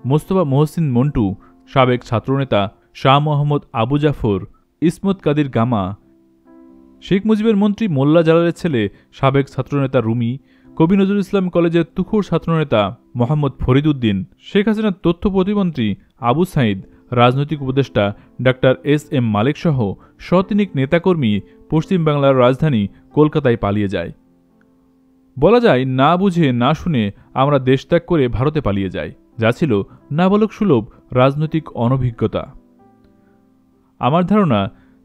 মোস্তফা মহসিন মন্টু, সাবেক ছাত্রনেতা শাহ মোহাম্মদ আবু জাফর, ইসমত কাদির গামা, শেখ মুজিবের মন্ত্রী মোল্লা জালালের ছেলে সাবেক ছাত্রনেতা রুমি, কবি নজরুল ইসলাম কলেজের তুখোড় ছাত্রনেতা মোহাম্মদ ফরিদ উদ্দিন, শেখ হাসিনার তথ্য প্রতিমন্ত্রী আবু সাইদ, রাজনৈতিক উপদেষ্টা ডাক্তার এস.এম. মালেক সহ শতিনিক নেতাকর্মী পশ্চিমবাংলার রাজধানী কলকাতায় পালিয়ে যায়। বলা যায়, না বুঝে না শুনে আমরা দেশত্যাগ করে ভারতে পালিয়ে যাই, যা ছিল নাবালক সুলভ রাজনৈতিক অনভিজ্ঞতা। আমার ধারণা,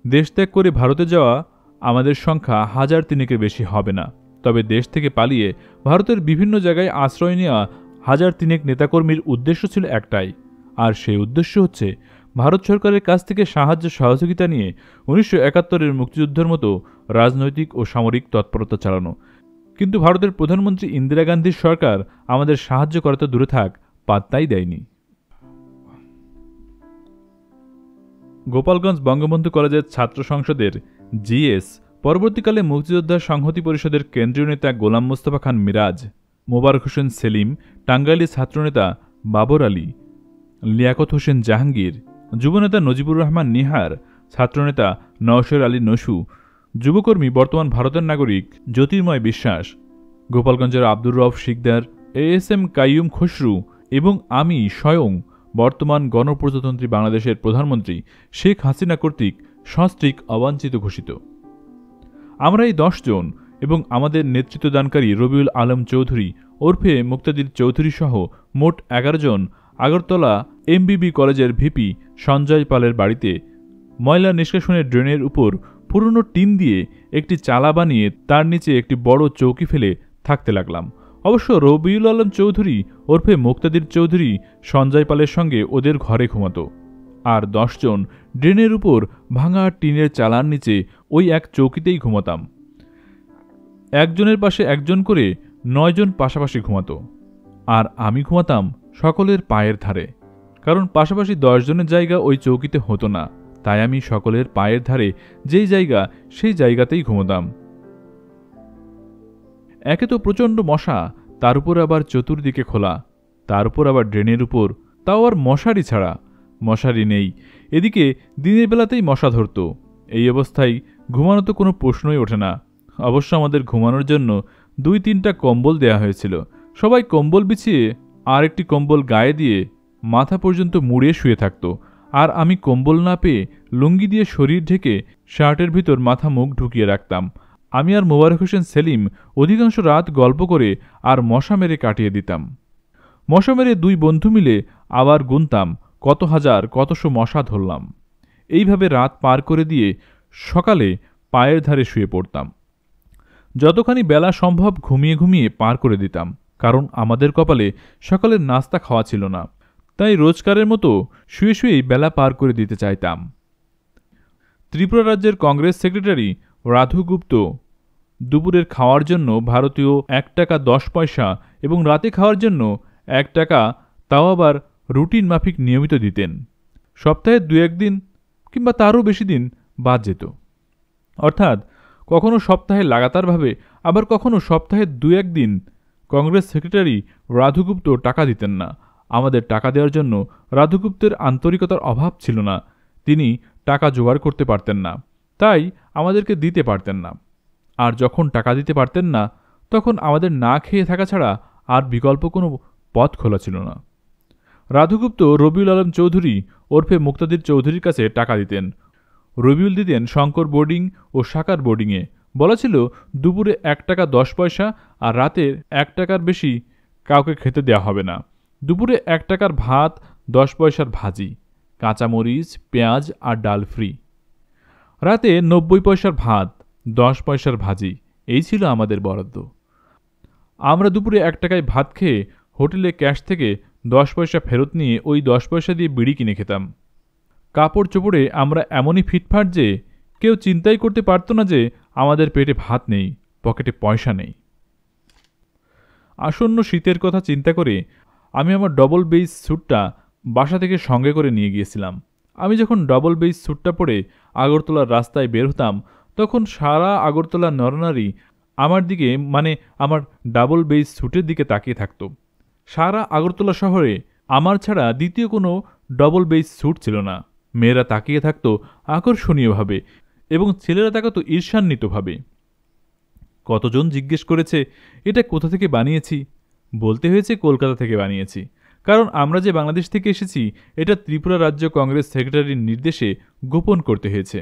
দেশত্যাগ করে ভারতে যাওয়া আমাদের সংখ্যা 1000-3-এর বেশি হবে না। তবে দেশ থেকে পালিয়ে ভারতের বিভিন্ন জায়গায় আশ্রয় নেওয়া 1000-3 নেতাকর্মীর উদ্দেশ্য ছিল একটাই, আর সেই উদ্দেশ্য হচ্ছে ভারত সরকারের কাছ থেকে সাহায্য সহযোগিতা নিয়ে 1971-এর মুক্তিযুদ্ধের মতো রাজনৈতিক ও সামরিক তৎপরতা চালানো। কিন্তু ভারতের প্রধানমন্ত্রী ইন্দিরা গান্ধীর সরকার আমাদের সাহায্য করা তো দূরে থাক, পাত্তাই দেয়নি। গোপালগঞ্জ বঙ্গবন্ধু কলেজের ছাত্র সংসদের জিএস, পরবর্তীকালে মুক্তিযোদ্ধা সংহতি পরিষদের কেন্দ্রীয় নেতা গোলাম মোস্তফা খান মিরাজ, মোবারক হোসেন সেলিম, টাঙ্গাইলি ছাত্রনেতা বাবর আলী, লিয়াকত হোসেন জাহাঙ্গীর, যুবনেতা নজিবুর রহমান নিহার, ছাত্রনেতা নওশের আলী নসু, যুবকর্মী বর্তমান ভারতের নাগরিক জ্যোতির্ময় বিশ্বাস, গোপালগঞ্জের আব্দুর রউফ শিকদার, এএসএম কাইয়ুম খসরু এবং আমি স্বয়ং বর্তমান গণপ্রজাতন্ত্রী বাংলাদেশের প্রধানমন্ত্রী শেখ হাসিনা কর্তৃক সস্ত্রীক অবাঞ্ছিত ঘোষিত। আমরা এই 10 জন এবং আমাদের নেতৃত্বদানকারী রবিউল আলম চৌধুরী ওরফে মুক্তাদির চৌধুরী সহ মোট 11 জন আগরতলা এমবিবি কলেজের ভিপি সঞ্জয় পালের বাড়িতে ময়লা নিষ্কাশনের ড্রেনের উপর পুরনো টিন দিয়ে একটি চালা বানিয়ে তার নিচে একটি বড় চৌকি ফেলে থাকতে লাগলাম। অবশ্য রবিউল আলম চৌধুরী ওরফে মুক্তাদির চৌধুরী সঞ্জয় পালের সঙ্গে ওদের ঘরে ঘুমাতো, আর 10 জন ড্রেনের উপর ভাঙা টিনের চালার নিচে ওই এক চৌকিতেই ঘুমাতাম। একজনের পাশে একজন করে 9 জন পাশাপাশি ঘুমাতো, আর আমি ঘুমাতাম সকলের পায়ের ধারে, কারণ পাশাপাশি 10 জনের জায়গা ওই চৌকিতে হতো না, তাই আমি সকলের পায়ের ধারে যেই জায়গা সেই জায়গাতেই ঘুমোতাম। একে তো প্রচণ্ড মশা, তার উপর আবার চতুর্দিকে খোলা, তার উপর আবার ড্রেনের উপর, তাও আর মশারি ছাড়া। মশারি নেই, এদিকে দিনের বেলাতেই মশা ধরত। এই অবস্থায় ঘুমানো তো কোনো প্রশ্নই ওঠে না। অবশ্য আমাদের ঘুমানোর জন্য 2-3টা কম্বল দেয়া হয়েছিল। সবাই কম্বল বিছিয়ে আর একটি কম্বল গায়ে দিয়ে মাথা পর্যন্ত মুড়িয়ে শুয়ে থাকত, আর আমি কম্বল না পেয়ে লুঙ্গি দিয়ে শরীর ঢেকে শার্টের ভিতর মাথা মুখ ঢুকিয়ে রাখতাম। আমি আর মোবারক হোসেন সেলিম অধিকাংশ রাত গল্প করে আর মশা মেরে কাটিয়ে দিতাম। মশা মেরে 2 বন্ধু মিলে আবার গুনতাম কত হাজার কতশো মশা ধরলাম। এইভাবে রাত পার করে দিয়ে সকালে পায়ের ধারে শুয়ে পড়তাম। যতখানি বেলা সম্ভব ঘুমিয়ে ঘুমিয়ে পার করে দিতাম, কারণ আমাদের কপালে সকালের নাস্তা খাওয়া ছিল না। তাই রোজকারের মতো শুয়ে শুয়েই বেলা পার করে দিতে চাইতাম। ত্রিপুরা রাজ্যের কংগ্রেস সেক্রেটারি রাধু গুপ্ত দুপুরের খাওয়ার জন্য ভারতীয় 1 টাকা 10 পয়সা এবং রাতে খাওয়ার জন্য 1 টাকা, তাও আবার রুটিন মাফিক নিয়মিত দিতেন। সপ্তাহে 2-1 দিন কিংবা তারও বেশি দিন বাদ যেত। অর্থাৎ কখনো সপ্তাহে লাগাতারভাবে, আবার কখনো সপ্তাহে 2-1 দিন কংগ্রেস সেক্রেটারি রাধুগুপ্ত টাকা দিতেন না। আমাদের টাকা দেওয়ার জন্য রাধুগুপ্তের আন্তরিকতার অভাব ছিল না, তিনি টাকা জোগাড় করতে পারতেন না, তাই আমাদেরকে দিতে পারতেন না। আর যখন টাকা দিতে পারতেন না, তখন আমাদের না খেয়ে থাকা ছাড়া আর বিকল্প কোনো পথ খোলা ছিল না। রাধুগুপ্ত রবিউল আলম চৌধুরী ওরফে মুক্তাদির চৌধুরীর কাছে টাকা দিতেন। রবিউল দিতেন শঙ্কর বোর্ডিং ও সাকার বোর্ডিংয়ে। বলা ছিল দুপুরে 1 টাকা 10 পয়সা আর রাতে 1 টাকার বেশি কাউকে খেতে দেওয়া হবে না। দুপুরে 1 টাকার ভাত, 10 পয়সার ভাজি, কাঁচামরিচ, পেঁয়াজ আর ডাল ফ্রি। রাতে 90 পয়সার ভাত, 10 পয়সার ভাজি, এই ছিল আমাদের বরাদ্দ। আমরা দুপুরে 1 টাকায় ভাত খেয়ে হোটেলে ক্যাশ থেকে 10 পয়সা ফেরত নিয়ে ওই 10 পয়সা দিয়ে বিড়ি কিনে খেতাম। কাপড় চোপড়ে আমরা এমনই ফিটফাট যে কেউ চিন্তাই করতে পারত না যে আমাদের পেটে ভাত নেই, পকেটে পয়সা নেই। আসন্ন শীতের কথা চিন্তা করে আমি আমার ডবল বেইস স্যুটটা বাসা থেকে সঙ্গে করে নিয়ে গিয়েছিলাম। আমি যখন ডবল বেইস স্যুটটা পরে আগরতলার রাস্তায় বের হতাম, তখন সারা আগরতলা নরনারী আমার দিকে, মানে আমার ডাবল বেইস স্যুটের দিকে তাকিয়ে থাকত। সারা আগরতলা শহরে আমার ছাড়া দ্বিতীয় কোনো ডবল বেইস স্যুট ছিল না। মেয়েরা তাকিয়ে থাকত আকর্ষণীয়ভাবে এবং ছেলেরা তাকাতো ঈর্ষান্বিতভাবে। কতজন জিজ্ঞেস করেছে এটা কোথা থেকে বানিয়েছি। বলতে হয়েছে কলকাতা থেকে বানিয়েছি, কারণ আমরা যে বাংলাদেশ থেকে এসেছি এটা ত্রিপুরা রাজ্য কংগ্রেস সেক্রেটারির নির্দেশে গোপন করতে হয়েছে।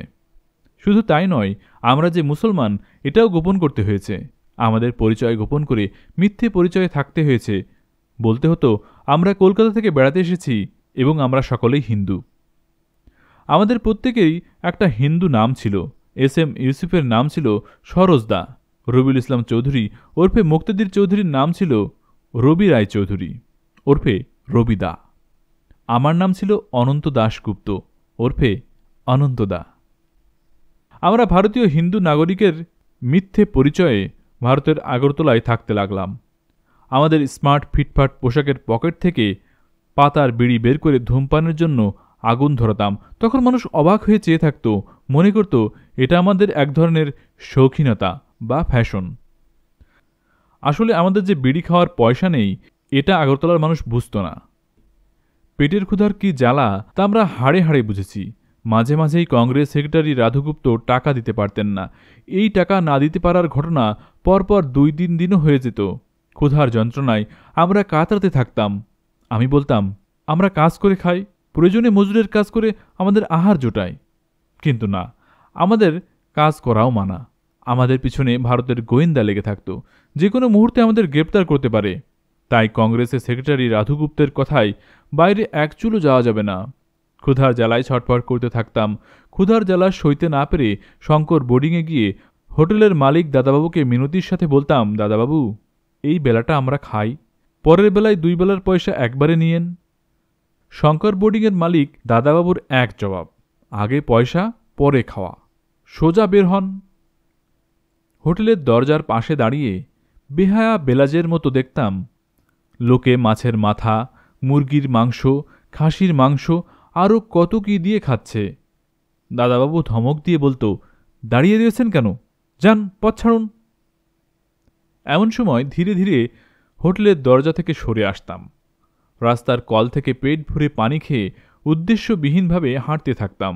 শুধু তাই নয়, আমরা যে মুসলমান এটাও গোপন করতে হয়েছে। আমাদের পরিচয় গোপন করে মিথ্যে পরিচয়ে থাকতে হয়েছে। বলতে হতো আমরা কলকাতা থেকে বেড়াতে এসেছি এবং আমরা সকলেই হিন্দু। আমাদের প্রত্যেকেরই একটা হিন্দু নাম ছিল। SM ইউসুফের নাম ছিল সরোজদা। রবিউল ইসলাম চৌধুরী ওরফে মুক্তাদির চৌধুরীর নাম ছিল রবি রায় চৌধুরী ওরফে রবিদা। আমার নাম ছিল অনন্ত দাশগুপ্ত ওরফে অনন্তদা। আমরা ভারতীয় হিন্দু নাগরিকের মিথ্যে পরিচয়ে ভারতের আগরতলায় থাকতে লাগলাম। আমাদের স্মার্ট ফিটফাট পোশাকের পকেট থেকে পাতার বিড়ি বের করে ধূমপানের জন্য আগুন ধরাতাম। তখন মানুষ অবাক হয়ে চেয়ে থাকত, মনে করত এটা আমাদের এক ধরনের শৌখিনতা বা ফ্যাশন। আসলে আমাদের যে বিড়ি খাওয়ার পয়সা নেই এটা আগরতলার মানুষ বুঝত না। পেটের ক্ষুধার কি জ্বালা তা আমরা হাড়ে হাড়ে বুঝেছি। মাঝে মাঝেই কংগ্রেস সেক্রেটারি রাধুগুপ্ত টাকা দিতে পারতেন না। এই টাকা না দিতে পারার ঘটনা পরপর 2-3 দিনও হয়ে যেত। ক্ষুধার যন্ত্রণায় আমরা কাতরাতে থাকতাম। আমি বলতাম আমরা কাজ করে খাই, প্রয়োজনে মজুরের কাজ করে আমাদের আহার জোটাই। কিন্তু না, আমাদের কাজ করাও মানা। আমাদের পিছনে ভারতের গোয়েন্দা লেগে থাকত, যে কোনো মুহূর্তে আমাদের গ্রেপ্তার করতে পারে। তাই কংগ্রেসের সেক্রেটারি রাধুগুপ্তের কথায় বাইরে এক চুলও যাওয়া যাবে না। ক্ষুধার জ্বালায় ছটফট করতে থাকতাম। ক্ষুধার জ্বালা সইতে না পেরে শঙ্কর বোর্ডিংয়ে গিয়ে হোটেলের মালিক দাদাবাবুকে মিনতির সাথে বলতাম, দাদাবাবু এই বেলাটা আমরা খাই, পরের বেলায় 2 বেলার পয়সা একবারে নিয়েন। শঙ্কর বোর্ডিংয়ের মালিক দাদাবাবুর এক জবাব, আগে পয়সা পরে খাওয়া, সোজা বের হন। হোটেলের দরজার পাশে দাঁড়িয়ে বেহায়া বেলাজের মতো দেখতাম লোকে মাছের মাথা, মুরগির মাংস, খাসির মাংস আরও কত কি দিয়ে খাচ্ছে। দাদাবাবু ধমক দিয়ে বলতো, দাঁড়িয়ে রয়েছেন কেন, যান পথ ছাড়ুন। এমন সময় ধীরে ধীরে হোটেলের দরজা থেকে সরে আসতাম। রাস্তার কল থেকে পেট ভরে পানি খেয়ে উদ্দেশ্যবিহীনভাবে হাঁটতে থাকতাম।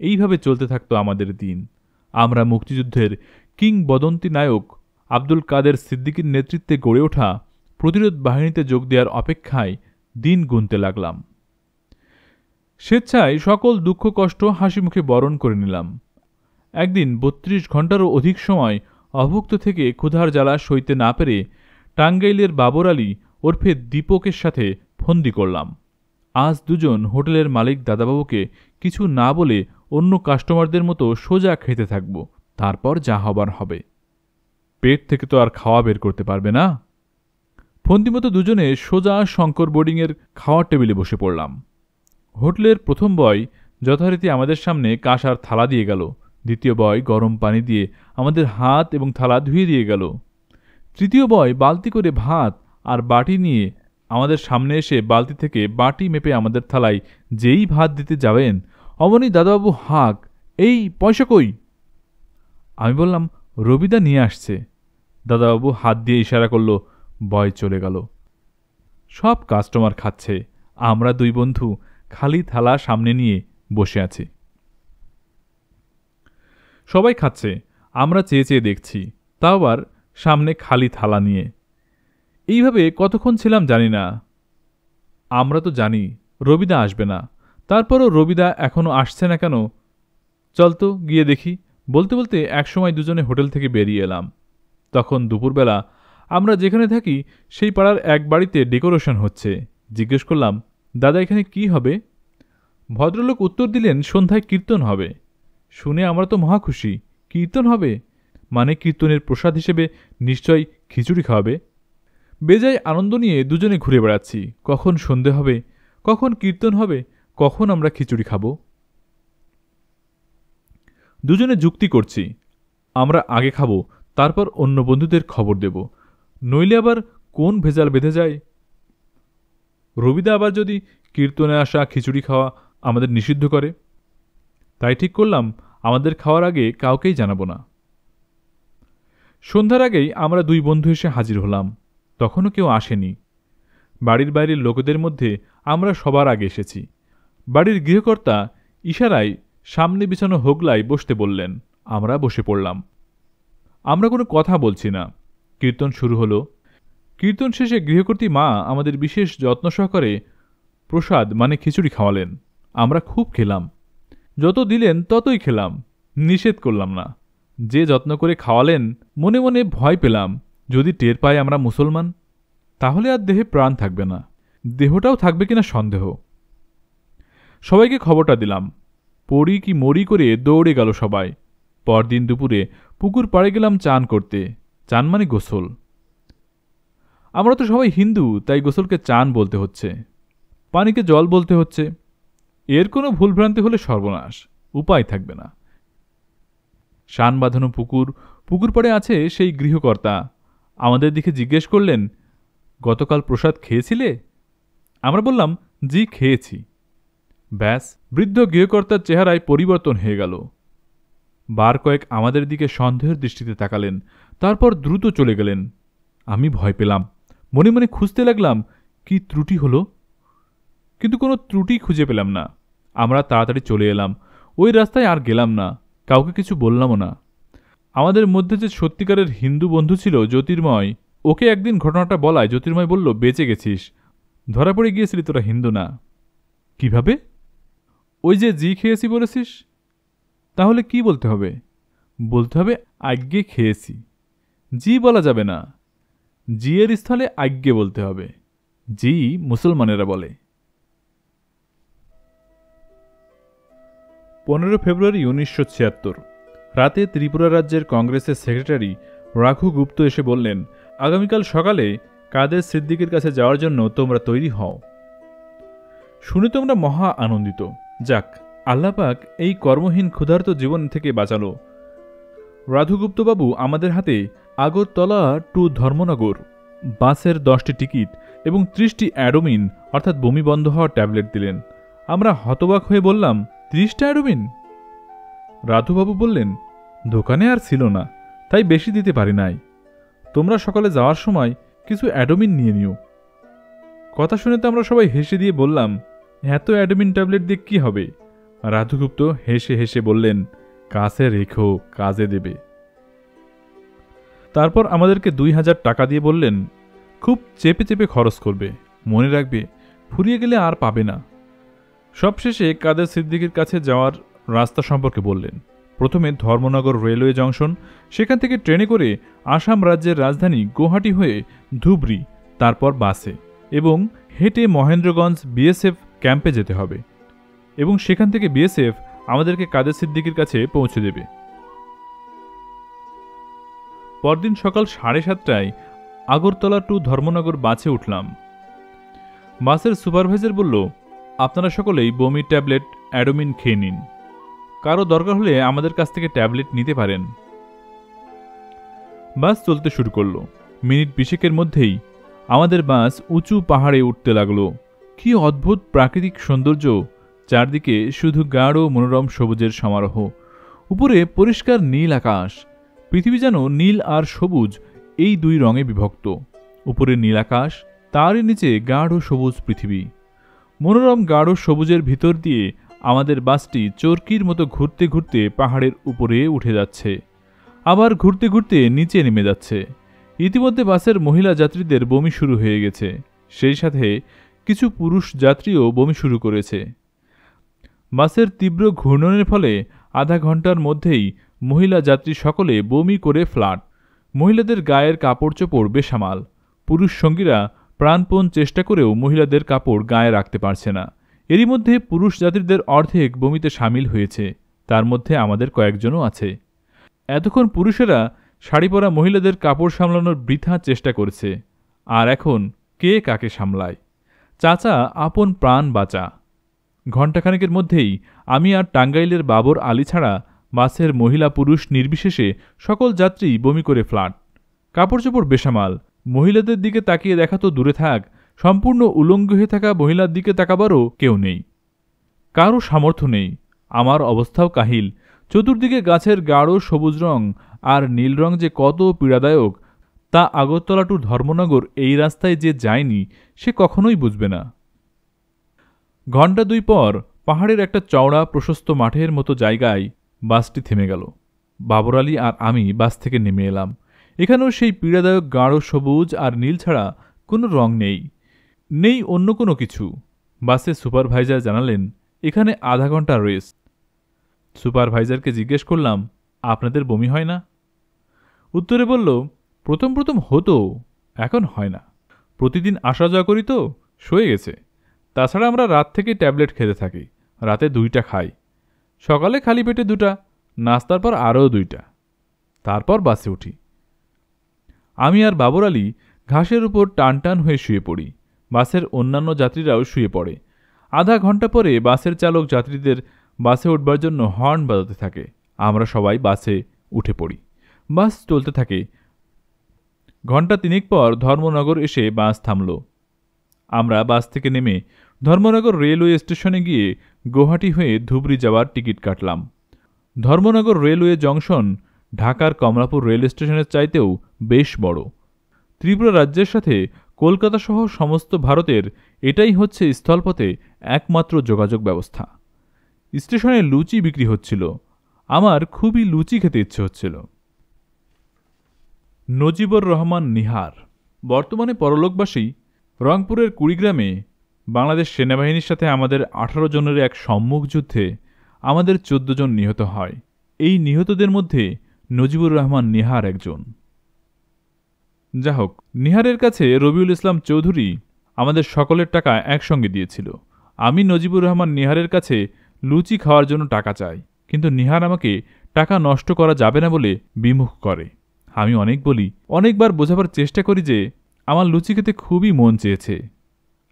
এইভাবে চলতে থাকতো আমাদের দিন। আমরা মুক্তিযুদ্ধের কিংবদন্তি নায়ক আব্দুল কাদের সিদ্দিকীর নেতৃত্বে গড়ে ওঠা প্রতিরোধ বাহিনীতে যোগ দেওয়ার অপেক্ষায় দিন গুনতে লাগলাম। স্বেচ্ছায় সকল দুঃখ কষ্ট হাসি মুখে বরণ করে নিলাম। একদিন ৩২ ঘণ্টারও অধিক সময় অভুক্ত থেকে ক্ষুধার জ্বালা সইতে না পেরে টাঙ্গাইলের বাবর আলী ওরফে দীপকের সাথে ফন্দি করলাম। আজ দুজন হোটেলের মালিক দাদাবাবুকে কিছু না বলে অন্য কাস্টমারদের মতো সোজা খেতে থাকব, তারপর যা হবার হবে। পেট থেকে তো আর খাওয়া বের করতে পারবে না। ফন্দিমতো দুজনে সোজা শঙ্কর বোর্ডিংয়ের খাওয়ার টেবিলে বসে পড়লাম। হোটেলের প্রথম বয় যথারীতি আমাদের সামনে কাঁসার থালা দিয়ে গেল। দ্বিতীয় বয় গরম পানি দিয়ে আমাদের হাত এবং থালা ধুয়ে দিয়ে গেল। তৃতীয় বয় বালতি করে ভাত আর বাটি নিয়ে আমাদের সামনে এসে বালতি থেকে বাটি মেপে আমাদের থালায় যেই ভাত দিতে যাবেন, অমনি দাদাবাবু হাঁক, এই পয়সা কই? আমি বললাম, রবিদা নিয়ে আসছে। দাদাবাবু হাত দিয়ে ইশারা করল, বয় চলে গেল। সব কাস্টমার খাচ্ছে, আমরা দুই বন্ধু খালি থালা সামনে নিয়ে বসে আছি। সবাই খাচ্ছে, আমরা চেয়ে চেয়ে দেখছি, তাও আবার সামনে খালি থালা নিয়ে। এইভাবে কতক্ষণ ছিলাম জানি না। আমরা তো জানি রবিদা আসবে না, তারপরও রবিদা এখনো আসছে না কেন, চল তো গিয়ে দেখি। বলতে বলতে একসময় দুজনে হোটেল থেকে বেরিয়ে এলাম। তখন দুপুরবেলা। আমরা যেখানে থাকি সেই পাড়ার এক বাড়িতে ডেকোরেশন হচ্ছে। জিজ্ঞেস করলাম, দাদা এখানে কি হবে? ভদ্রলোক উত্তর দিলেন, সন্ধ্যায় কীর্তন হবে। শুনে আমরা তো মহা খুশি। কীর্তন হবে মানে কীর্তনের প্রসাদ হিসেবে নিশ্চয় খিচুড়ি খাওয়াবে। বেজায় আনন্দ নিয়ে দুজনে ঘুরে বেড়াচ্ছি। কখন সন্ধে হবে, কখন কীর্তন হবে, কখন আমরা খিচুড়ি খাব। দুজনে যুক্তি করছি, আমরা আগে খাবো, তারপর অন্য বন্ধুদের খবর দেব, নইলে আবার কোন ভেজাল বেঁধে যায়। রবিদা আবার যদি কীর্তনে আসা খিচুড়ি খাওয়া আমাদের নিষিদ্ধ করে। তাই ঠিক করলাম আমাদের খাওয়ার আগে কাউকেই জানাবো না। সন্ধ্যার আগেই আমরা দুই বন্ধু এসে হাজির হলাম। তখনও কেউ আসেনি। বাড়ির বাইরের লোকেদের মধ্যে আমরা সবার আগে এসেছি। বাড়ির গৃহকর্তা ইশারায় সামনে বিছানো হোগলায় বসতে বললেন। আমরা বসে পড়লাম। আমরা কোনো কথা বলছি না। কীর্তন শুরু হলো। কীর্তন শেষে গৃহকর্ত্রী মা আমাদের বিশেষ যত্ন সহকারে প্রসাদ মানে খিচুড়ি খাওয়ালেন। আমরা খুব খেলাম। যত দিলেন ততই খেলাম, নিষেধ করলাম না। যে যত্ন করে খাওয়ালেন, মনে মনে ভয় পেলাম, যদি টের পাই আমরা মুসলমান, তাহলে আর দেহে প্রাণ থাকবে না, দেহটাও থাকবে কিনা সন্দেহ। সবাইকে খবরটা দিলাম। পড়ি কি মরি করে দৌড়ে গেল সবাই। পরদিন দুপুরে পুকুর পাড়ে গেলাম চান করতে। চান মানে গোসল। আমরা তো সবাই হিন্দু, তাই গোসলকে চান বলতে হচ্ছে, পানিকে জল বলতে হচ্ছে। এর কোনো ভুলভ্রান্তি হলে সর্বনাশ, উপায় থাকবে না। শান বাঁধানো পুকুর পাড়ে আছে সেই গৃহকর্তা। আমাদের দিকে জিজ্ঞেস করলেন, গতকাল প্রসাদ খেয়েছিলে? আমরা বললাম, জি খেয়েছি। ব্যাস, বৃদ্ধ গৃহকর্তার চেহারায় পরিবর্তন হয়ে গেল। বার কয়েক আমাদের দিকে সন্দেহের দৃষ্টিতে তাকালেন, তারপর দ্রুত চলে গেলেন। আমি ভয় পেলাম, মনে মনে খুঁজতে লাগলাম কি ত্রুটি হলো, কিন্তু কোনো ত্রুটি খুঁজে পেলাম না। আমরা তাড়াতাড়ি চলে এলাম। ওই রাস্তায় আর গেলাম না, কাউকে কিছু বললামও না। আমাদের মধ্যে যে সত্যিকারের হিন্দু বন্ধু ছিল জ্যোতির্ময়, ওকে একদিন ঘটনাটা বলায় জ্যোতির্ময় বলল, বেঁচে গেছিস, ধরা পড়ে গিয়েছিলি তোরা হিন্দু না। কিভাবে? ওই যে জি খেয়েছি বলেছিস। তাহলে কি বলতে হবে? বলতে হবে আজ্ঞে খেয়েছি। জি বলা যাবে না, জি এর স্থলে আজ্ঞে বলতে হবে। জি মুসলমানেরা বলে। 15 ফেব্রুয়ারি 1976 রাতে ত্রিপুরা রাজ্যের কংগ্রেসের সেক্রেটারি রাঘু গুপ্ত এসে বললেন, আগামীকাল সকালে কাদের সিদ্দিকের কাছে যাওয়ার জন্য তোমরা তৈরি হও। শুনে তোমরা মহা আনন্দিত। যাক, আল্লাপাক এই কর্মহীন ক্ষুধার্ত জীবন থেকে বাঁচালো। রাধুগুপ্তবাবু আমাদের হাতে আগরতলা টু ধর্মনগর বাসের 10টি টিকিট এবং 30টি অ্যাডোমিন অর্থাৎ বমি বন্ধ হওয়ার ট্যাবলেট দিলেন। আমরা হতবাক হয়ে বললাম, 30টা অ্যাডোমিন? রাধুবাবু বললেন, দোকানে আর ছিল না, তাই বেশি দিতে পারি নাই। তোমরা সকালে যাওয়ার সময় কিছু অ্যাডোমিন নিয়ে নিও। কথা শুনে তো আমরা সবাই হেসে দিয়ে বললাম, এত অ্যাডোমিন ট্যাবলেট দিয়ে কী হবে? রাধুগুপ্ত হেসে হেসে বললেন, কাছে রেখো, কাজে দেবে। তারপর আমাদেরকে 2000 টাকা দিয়ে বললেন, খুব চেপে চেপে খরচ করবে, মনে রাখবে ফুরিয়ে গেলে আর পাবে না। সবশেষে কাদের সিদ্দিকীর কাছে যাওয়ার রাস্তা সম্পর্কে বললেন। প্রথমে ধর্মনগর রেলওয়ে জংশন, সেখান থেকে ট্রেনে করে আসাম রাজ্যের রাজধানী গুয়াহাটি হয়ে ধুবড়ি, তারপর বাসে এবং হেঁটে মহেন্দ্রগঞ্জ বিএসএফ ক্যাম্পে যেতে হবে এবং সেখান থেকে বিএসএফ আমাদেরকে কাদের সিদ্দিকীর কাছে পৌঁছে দেবে। পরদিন সকাল 7:30টায় আগরতলা টু ধর্মনগর বাসে উঠলাম। বাসের সুপারভাইজার বলল, আপনারা সকলেই বমি ট্যাবলেট অ্যাডোমিন খেয়ে নিন, কারো দরকার হলে আমাদের কাছ থেকে ট্যাবলেট নিতে পারেন। বাস চলতে শুরু করলো। মিনিট 20 মধ্যেই আমাদের বাস উঁচু পাহাড়ে উঠতে লাগলো। কি অদ্ভুত প্রাকৃতিক সৌন্দর্য! চারদিকে শুধু গাঢ় মনোরম সবুজের সমারোহ, উপরে পরিষ্কার নীল আকাশ। পৃথিবী যেন নীল আর সবুজ এই দুই রঙে বিভক্ত। উপরে নীল আকাশ, তারই নিচে গাঢ় সবুজ পৃথিবী। মনোরম গাঢ় সবুজের ভিতর দিয়ে আমাদের বাসটি চরকির মতো ঘুরতে ঘুরতে পাহাড়ের উপরে উঠে যাচ্ছে, আবার ঘুরতে ঘুরতে নিচে নেমে যাচ্ছে। ইতিমধ্যে বাসের মহিলা যাত্রীদের বমি শুরু হয়ে গেছে, সেই সাথে কিছু পুরুষ যাত্রীও বমি শুরু করেছে। বাসের তীব্র ঘূর্ণনের ফলে আধা ঘন্টার মধ্যেই মহিলা যাত্রী সকলে বমি করে ফ্ল্যাট। মহিলাদের গায়ের কাপড় চোপড় বেসামাল। পুরুষ সঙ্গীরা প্রাণপণ চেষ্টা করেও মহিলাদের কাপড় গায়ে রাখতে পারছে না। এরই মধ্যে পুরুষ যাত্রীদের অর্ধেক বমিতে সামিল হয়েছে, তার মধ্যে আমাদের কয়েকজনও আছে। এতক্ষণ পুরুষেরা শাড়ি পরা মহিলাদের কাপড় সামলানোর বৃথা চেষ্টা করেছে, আর এখন কে কাকে সামলায়? চাচা আপন প্রাণ বাঁচা। ঘণ্টাখানেকের মধ্যেই আমি আর টাঙ্গাইলের বাবর আলী ছাড়া বাসের মহিলা পুরুষ নির্বিশেষে সকল যাত্রী বমি করে ফ্ল্যাট। কাপড় চোপড় বেসামাল। মহিলাদের দিকে তাকিয়ে দেখা তো দূরে থাক, সম্পূর্ণ উলঙ্গ হয়ে থাকা মহিলার দিকে তাকাবারও কেউ নেই, কারও সামর্থ্য নেই। আমার অবস্থাও কাহিল। চতুর্দিকে গাছের গাঢ় সবুজ রং আর নীল রং যে কত পীড়াদায়ক, তা আগরতলা টু ধর্মনগর এই রাস্তায় যে যায়নি সে কখনোই বুঝবে না। ঘণ্টা 2 পর পাহাড়ের একটা চওড়া প্রশস্ত মাঠের মতো জায়গায় বাসটি থেমে গেল। বাবর আলী আর আমি বাস থেকে নেমে এলাম। এখানেও সেই পীড়াদায়ক গাঢ় সবুজ আর নীল ছাড়া কোনো রং নেই, নেই অন্য কোনো কিছু। বাসের সুপারভাইজার জানালেন, এখানে আধা ঘন্টা রেস্ট। সুপারভাইজারকে জিজ্ঞেস করলাম, আপনাদের বমি হয় না? উত্তরে বলল, প্রথম প্রথম হতো, এখন হয় না। প্রতিদিন আসা যাওয়া করি তো, সয়ে গেছে। তাছাড়া আমরা রাত থেকে ট্যাবলেট খেতে থাকি, রাতে 2টা খাই, সকালে খালি পেটে 2টা, নাস্তার পর আরও 2টা, তারপর বাসে উঠি। আমি আর বাবর আলী ঘাসের উপর টান টান হয়ে শুয়ে পড়ি। বাসের অন্যান্য যাত্রীরাও শুয়ে পড়ে। আধা ঘন্টা পরে বাসের চালক যাত্রীদের বাসে উঠবার জন্য হর্ন বাজাতে থাকে। আমরা সবাই বাসে উঠে পড়ি। বাস চলতে থাকে। ঘণ্টা 3 পর ধর্মনগর এসে বাস থামল। আমরা বাস থেকে নেমে ধর্মনগর রেলওয়ে স্টেশনে গিয়ে গুয়াহাটি হয়ে ধুবড়ি যাওয়ার টিকিট কাটলাম। ধর্মনগর রেলওয়ে জংশন ঢাকার কমলাপুর রেল স্টেশনের চাইতেও বেশ বড়। ত্রিপুরা রাজ্যের সাথে কলকাতা সহ সমস্ত ভারতের এটাই হচ্ছে স্থলপথে একমাত্র যোগাযোগ ব্যবস্থা। স্টেশনে লুচি বিক্রি হচ্ছিল। আমার খুবই লুচি খেতে ইচ্ছে হচ্ছিল। নজিবুর রহমান নিহার বর্তমানে পরলোকবাসী। রংপুরের কুড়িগ্রামে বাংলাদেশ সেনাবাহিনীর সাথে আমাদের 18 জনের এক সম্মুখ যুদ্ধে আমাদের 14 জন নিহত হয়। এই নিহতদের মধ্যে নজিবুর রহমান নিহার একজন। যা হোক, নিহারের কাছে রবিউল ইসলাম চৌধুরী আমাদের সকলের টাকা একসঙ্গে দিয়েছিল। আমি নজিবুর রহমান নিহারের কাছে লুচি খাওয়ার জন্য টাকা চাই, কিন্তু নিহার আমাকে টাকা নষ্ট করা যাবে না বলে বিমুখ করে। আমি অনেক বলি, অনেকবার বোঝাবার চেষ্টা করি যে আমার লুচি খেতে খুবই মন চেয়েছে।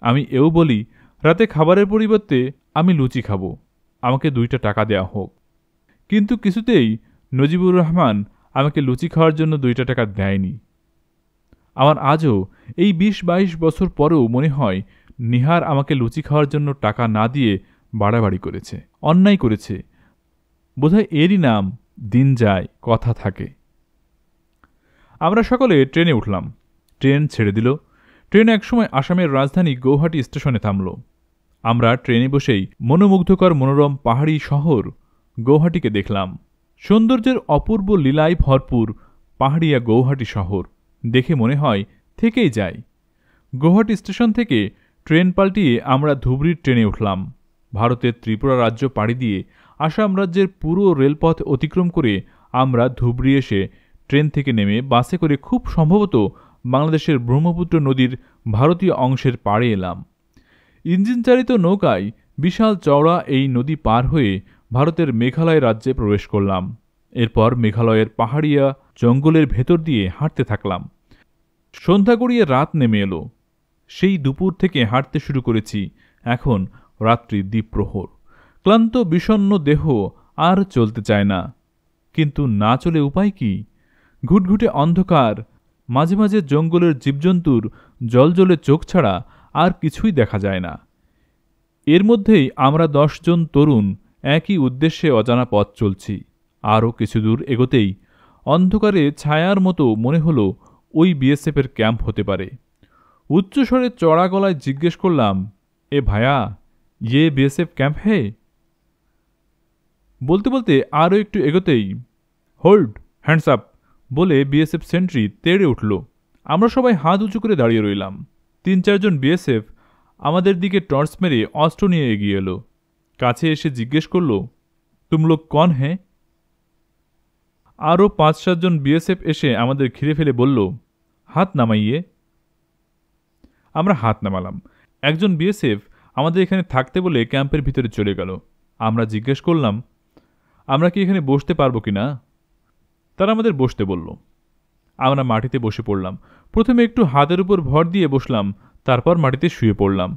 আমি এও বলি, রাতে খাবারের পরিবর্তে আমি লুচি খাবো, আমাকে 2টা টাকা দেওয়া হোক। কিন্তু কিছুতেই নজিবুর রহমান আমাকে লুচি খাওয়ার জন্য 2টা টাকা দেয়নি। আমার আজও এই 20-22 বছর পরেও মনে হয় নিহার আমাকে লুচি খাওয়ার জন্য টাকা না দিয়ে বাড়াবাড়ি করেছে, অন্যায় করেছে। বোধহয় এরই নাম দিন যায় কথা থাকে। আমরা সকলে ট্রেনে উঠলাম। ট্রেন ছেড়ে দিল। ট্রেন একসময় আসামের রাজধানী গৌহাটি স্টেশনে থামল। আমরা ট্রেনে বসেই মনোমুগ্ধকর মনোরম পাহাড়ি শহর গৌহাটিকে দেখলাম। সৌন্দর্যের অপূর্ব লীলায় ভরপুর পাহাড়িয়া গৌহাটি শহর দেখে মনে হয় থেকেই যায়। গৌহাটি স্টেশন থেকে ট্রেন পাল্টিয়ে আমরা ধুবড়ির ট্রেনে উঠলাম। ভারতের ত্রিপুরা রাজ্য পাড়ি দিয়ে আসাম রাজ্যের পুরো রেলপথ অতিক্রম করে আমরা ধুবড়ি এসে ট্রেন থেকে নেমে বাসে করে খুব সম্ভবত বাংলাদেশের ব্রহ্মপুত্র নদীর ভারতীয় অংশের পাড়ে এলাম। ইঞ্জিন চালিত নৌকায় বিশাল চওড়া এই নদী পার হয়ে ভারতের মেঘালয় রাজ্যে প্রবেশ করলাম। এরপর মেঘালয়ের পাহাড়িয়া জঙ্গলের ভেতর দিয়ে হাঁটতে থাকলাম। সন্ধ্যা গড়িয়ে রাত নেমে এলো। সেই দুপুর থেকে হাঁটতে শুরু করেছি, এখন রাত্রি দ্বীপ্রহর। ক্লান্ত বিষণ্ণ দেহ আর চলতে চায় না, কিন্তু না চলে উপায় কি? ঘুটঘুটে অন্ধকার, মাঝে মাঝে জঙ্গলের জীবজন্তুর জলজলে চোখ ছাড়া আর কিছুই দেখা যায় না। এর মধ্যেই আমরা 10 জন তরুণ একই উদ্দেশ্যে অজানা পথ চলছি। আরও কিছু দূর এগোতেই অন্ধকারে ছায়ার মতো মনে হলো ওই বিএসএফের ক্যাম্প হতে পারে। উচ্চস্বরে চড়া গলায় জিজ্ঞেস করলাম, এ ভায়া, ইয়ে বিএসএফ ক্যাম্প হে? বলতে বলতে আরও একটু এগোতেই হোল্ড, হ্যান্ডস আপ বলে বিএসএফ সেন্ট্রি তেড়ে উঠল। আমরা সবাই হাত উঁচু করে দাঁড়িয়ে রইলাম। 3-4 জন বিএসএফ আমাদের দিকে টর্চ মেরে অস্ত্র নিয়ে এগিয়ে এলো। কাছে এসে জিজ্ঞেস করল, তুম লোক কন হ্যাঁ? আরও 5-7 জন বিএসএফ এসে আমাদের ঘিরে ফেলে বলল, হাত নামাইয়ে। আমরা হাত নামালাম। একজন বিএসএফ আমাদের এখানে থাকতে বলে ক্যাম্পের ভিতরে চলে গেল। আমরা জিজ্ঞেস করলাম, আমরা কি এখানে বসতে পারবো কিনা? তারা আমাদের বসতে বলল। আমরা মাটিতে বসে পড়লাম। প্রথমে একটু হাতের উপর ভর দিয়ে বসলাম, তারপর মাটিতে শুয়ে পড়লাম।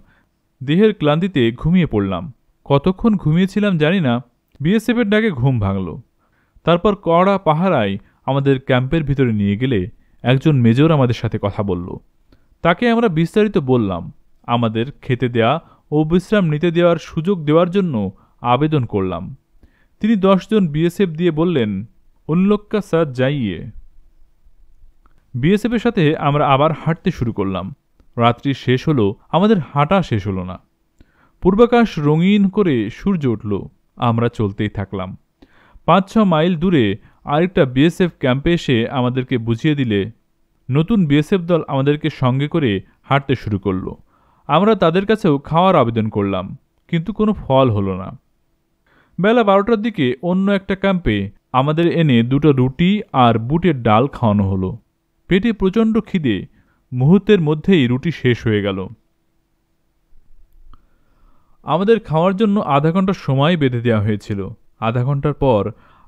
দেহের ক্লান্তিতে ঘুমিয়ে পড়লাম। কতক্ষণ ঘুমিয়েছিলাম জানি না, বিএসএফের ডাকে ঘুম ভাঙল। তারপর কড়া পাহারায় আমাদের ক্যাম্পের ভিতরে নিয়ে গেলে একজন মেজর আমাদের সাথে কথা বলল। তাকে আমরা বিস্তারিত বললাম। আমাদের খেতে দেয়া ও বিশ্রাম নিতে দেওয়ার সুযোগ দেওয়ার জন্য আবেদন করলাম। তিনি 10 জন বিএসএফ দিয়ে বললেন, উনলোক্কা সাথ যাইয়ে। বিএসএফের সাথে আমরা আবার হাঁটতে শুরু করলাম। রাত্রি শেষ হলো, আমাদের হাঁটা শেষ হলো না। পূর্বাকাশ রঙিন করে সূর্য উঠল। আমরা চলতেই থাকলাম। 5-6 মাইল দূরে আরেকটা বিএসএফ ক্যাম্পে এসে আমাদেরকে বুঝিয়ে দিলে নতুন বিএসএফ দল আমাদেরকে সঙ্গে করে হাঁটতে শুরু করলো। আমরা তাদের কাছেও খাওয়ার আবেদন করলাম, কিন্তু কোনো ফল হলো না। বেলা 12টার দিকে অন্য একটা ক্যাম্পে আমাদের এনে 2টো রুটি আর বুটের ডাল খাওয়ানো হলো। পেটে প্রচণ্ড খিদে, মুহূর্তের মধ্যেই রুটি শেষ হয়ে গেল। আমাদের খাওয়ার জন্য আধা ঘন্টা সময় বেঁধে দেওয়া হয়েছিল। আধা ঘন্টার পর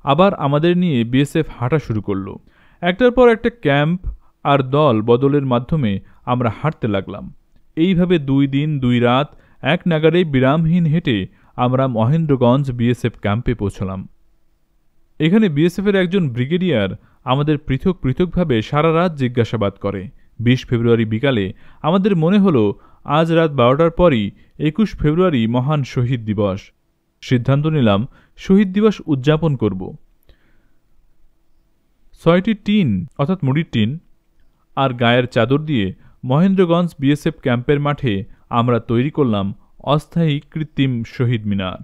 আবার আমাদের নিয়ে বিএসএফ হাঁটা শুরু করলো। একটার পর একটা ক্যাম্প আর দল বদলের মাধ্যমে আমরা হাঁটতে লাগলাম। এইভাবে 2 দিন 2 রাত এক নাগারে বিরামহীন হেঁটে আমরা মহেন্দ্রগঞ্জ বিএসএফ ক্যাম্পে পৌঁছলাম। এখানে বিএসএফের একজন ব্রিগেডিয়ার আমাদের পৃথক পৃথকভাবে সারা রাত জিজ্ঞাসাবাদ করে। 20 ফেব্রুয়ারি বিকালে আমাদের মনে হলো আজ রাত 12টার পরই 21 ফেব্রুয়ারি মহান শহীদ দিবস। সিদ্ধান্ত নিলাম শহীদ দিবস উদযাপন করব। 6টি টিন অর্থাৎ মুড়ির টিন আর গায়ের চাদর দিয়ে মহেন্দ্রগঞ্জ বিএসএফ ক্যাম্পের মাঠে আমরা তৈরি করলাম অস্থায়ী কৃত্রিম শহীদ মিনার।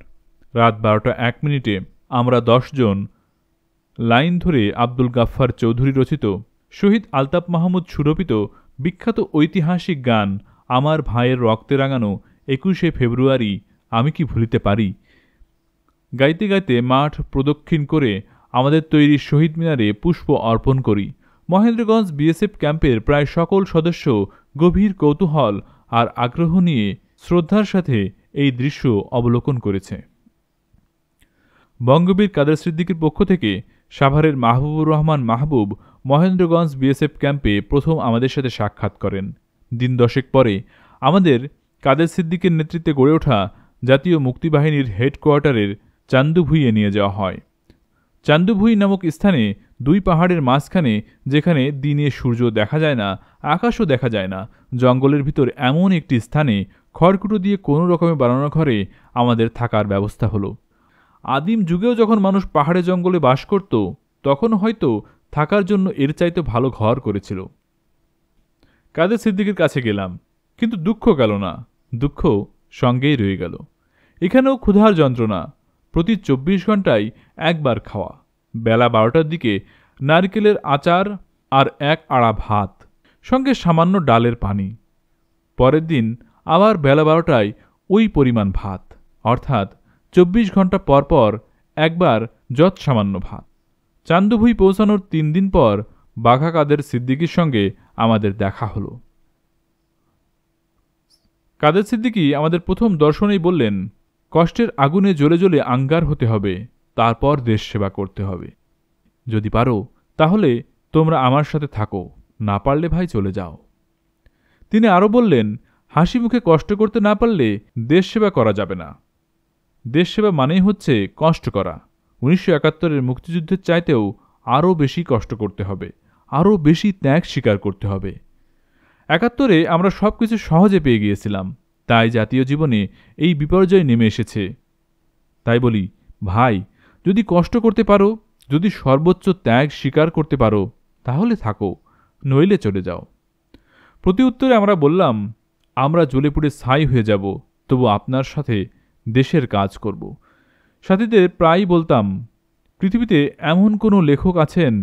রাত 12টা 1 মিনিটে আমরা 10 জন লাইন ধরে আব্দুল গাফফার চৌধুরী রচিত, শহীদ আলতাফ মাহমুদ সুরপিত বিখ্যাত ঐতিহাসিক গান আমার ভাইয়ের রক্তে রাঙানো 21শে ফেব্রুয়ারি আমি কি ভুলিতে পারি গাইতে গাইতে মাঠ প্রদক্ষিণ করে আমাদের তৈরি শহীদ মিনারে পুষ্প অর্পণ করি। মহেন্দ্রগঞ্জ বিএসএফ ক্যাম্পের প্রায় সকল সদস্য গভীর কৌতূহল আর আগ্রহ নিয়ে শ্রদ্ধার সাথে এই দৃশ্য অবলোকন করেছে। বঙ্গবীর কাদের সিদ্দিকীর পক্ষ থেকে সাভারের মাহবুবুর রহমান মাহবুব মহেন্দ্রগঞ্জ বিএসএফ ক্যাম্পে প্রথম আমাদের সাথে সাক্ষাৎ করেন। দিন 10 পরে আমাদের কাদের সিদ্দিকের নেতৃত্বে গড়ে ওঠা জাতীয় মুক্তিবাহিনীর হেডকোয়ার্টারের চান্দুভুইয়ে নিয়ে যাওয়া হয়। চান্দুভুই নামক স্থানে 2 পাহাড়ের মাঝখানে, যেখানে দিনে সূর্য দেখা যায় না, আকাশও দেখা যায় না, জঙ্গলের ভিতর এমন একটি স্থানে খড়কুটো দিয়ে কোনো রকমে বানানো ঘরে আমাদের থাকার ব্যবস্থা হলো। আদিম যুগেও যখন মানুষ পাহাড়ে জঙ্গলে বাস করত তখন হয়তো থাকার জন্য এর চাইতে ভালো ঘর করেছিল। কাদের সিদ্দিকের কাছে গেলাম, কিন্তু দুঃখ গেল না, দুঃখ সঙ্গেই রয়ে গেল। এখানেও ক্ষুধার যন্ত্রণা, প্রতি 24 ঘন্টায় একবার খাওয়া। বেলা 12টার দিকে নারকেলের আচার আর 1 আড়া ভাত, সঙ্গে সামান্য ডালের পানি। পরের দিন আবার বেলা 12টায় ওই পরিমাণ ভাত, অর্থাৎ 24 ঘন্টা পর পর একবার যৎ সামান্য ভাত। চান্দুভুই পৌঁছানোর 3 দিন পর বাঘা কাদের সিদ্দিকীর সঙ্গে আমাদের দেখা হলো। কাদের সিদ্দিকী আমাদের প্রথম দর্শনেই বললেন, কষ্টের আগুনে জ্বলে জ্বলে আঙ্গার হতে হবে, তারপর দেশ সেবা করতে হবে। যদি পারো তাহলে তোমরা আমার সাথে থাকো, না পারলে ভাই চলে যাও। তিনি আরও বললেন, হাসি মুখে কষ্ট করতে না পারলে দেশ সেবা করা যাবে না। দেশ সেবা মানেই হচ্ছে কষ্ট করা। 1971-এর মুক্তিযুদ্ধের চাইতেও আরও বেশি কষ্ট করতে হবে, আরও বেশি ত্যাগ স্বীকার করতে হবে। 71-এ আমরা সব কিছু সহজে পেয়ে গিয়েছিলাম, তাই জাতীয় জীবনে এই বিপর্যয় নেমে এসেছে। তাই বলি, ভাই, যদি কষ্ট করতে পারো, যদি সর্বোচ্চ ত্যাগ স্বীকার করতে পারো, তাহলে থাকো, নইলে চলে যাও। প্রতি উত্তরে আমরা বললাম, আমরা জ্বলে পুড়ে ছাই হয়ে যাব, তবু আপনার সাথে দেশের কাজ করব। সাথীদের প্রায়ই বলতাম, পৃথিবীতে এমন কোনো লেখক আছেন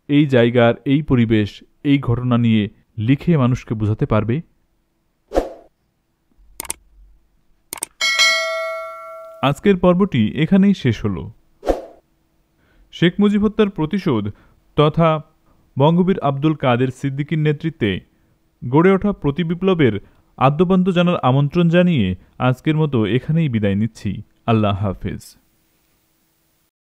এই জায়গার, এই পরিবেশ, এই ঘটনা নিয়ে লিখে মানুষকে বোঝাতে পারবে? আজকের পর্বটি এখানেই শেষ হলো। শেখ মুজিব হত্যার প্রতিশোধ তথা বঙ্গবীর আব্দুল কাদের সিদ্দিকীর নেতৃত্বে গড়ে ওঠা প্রতিবিপ্লবের আদ্যপান্ত জানার আমন্ত্রণ জানিয়ে আজকের মতো এখানেই বিদায় নিচ্ছি। আল্লাহ হাফেজ।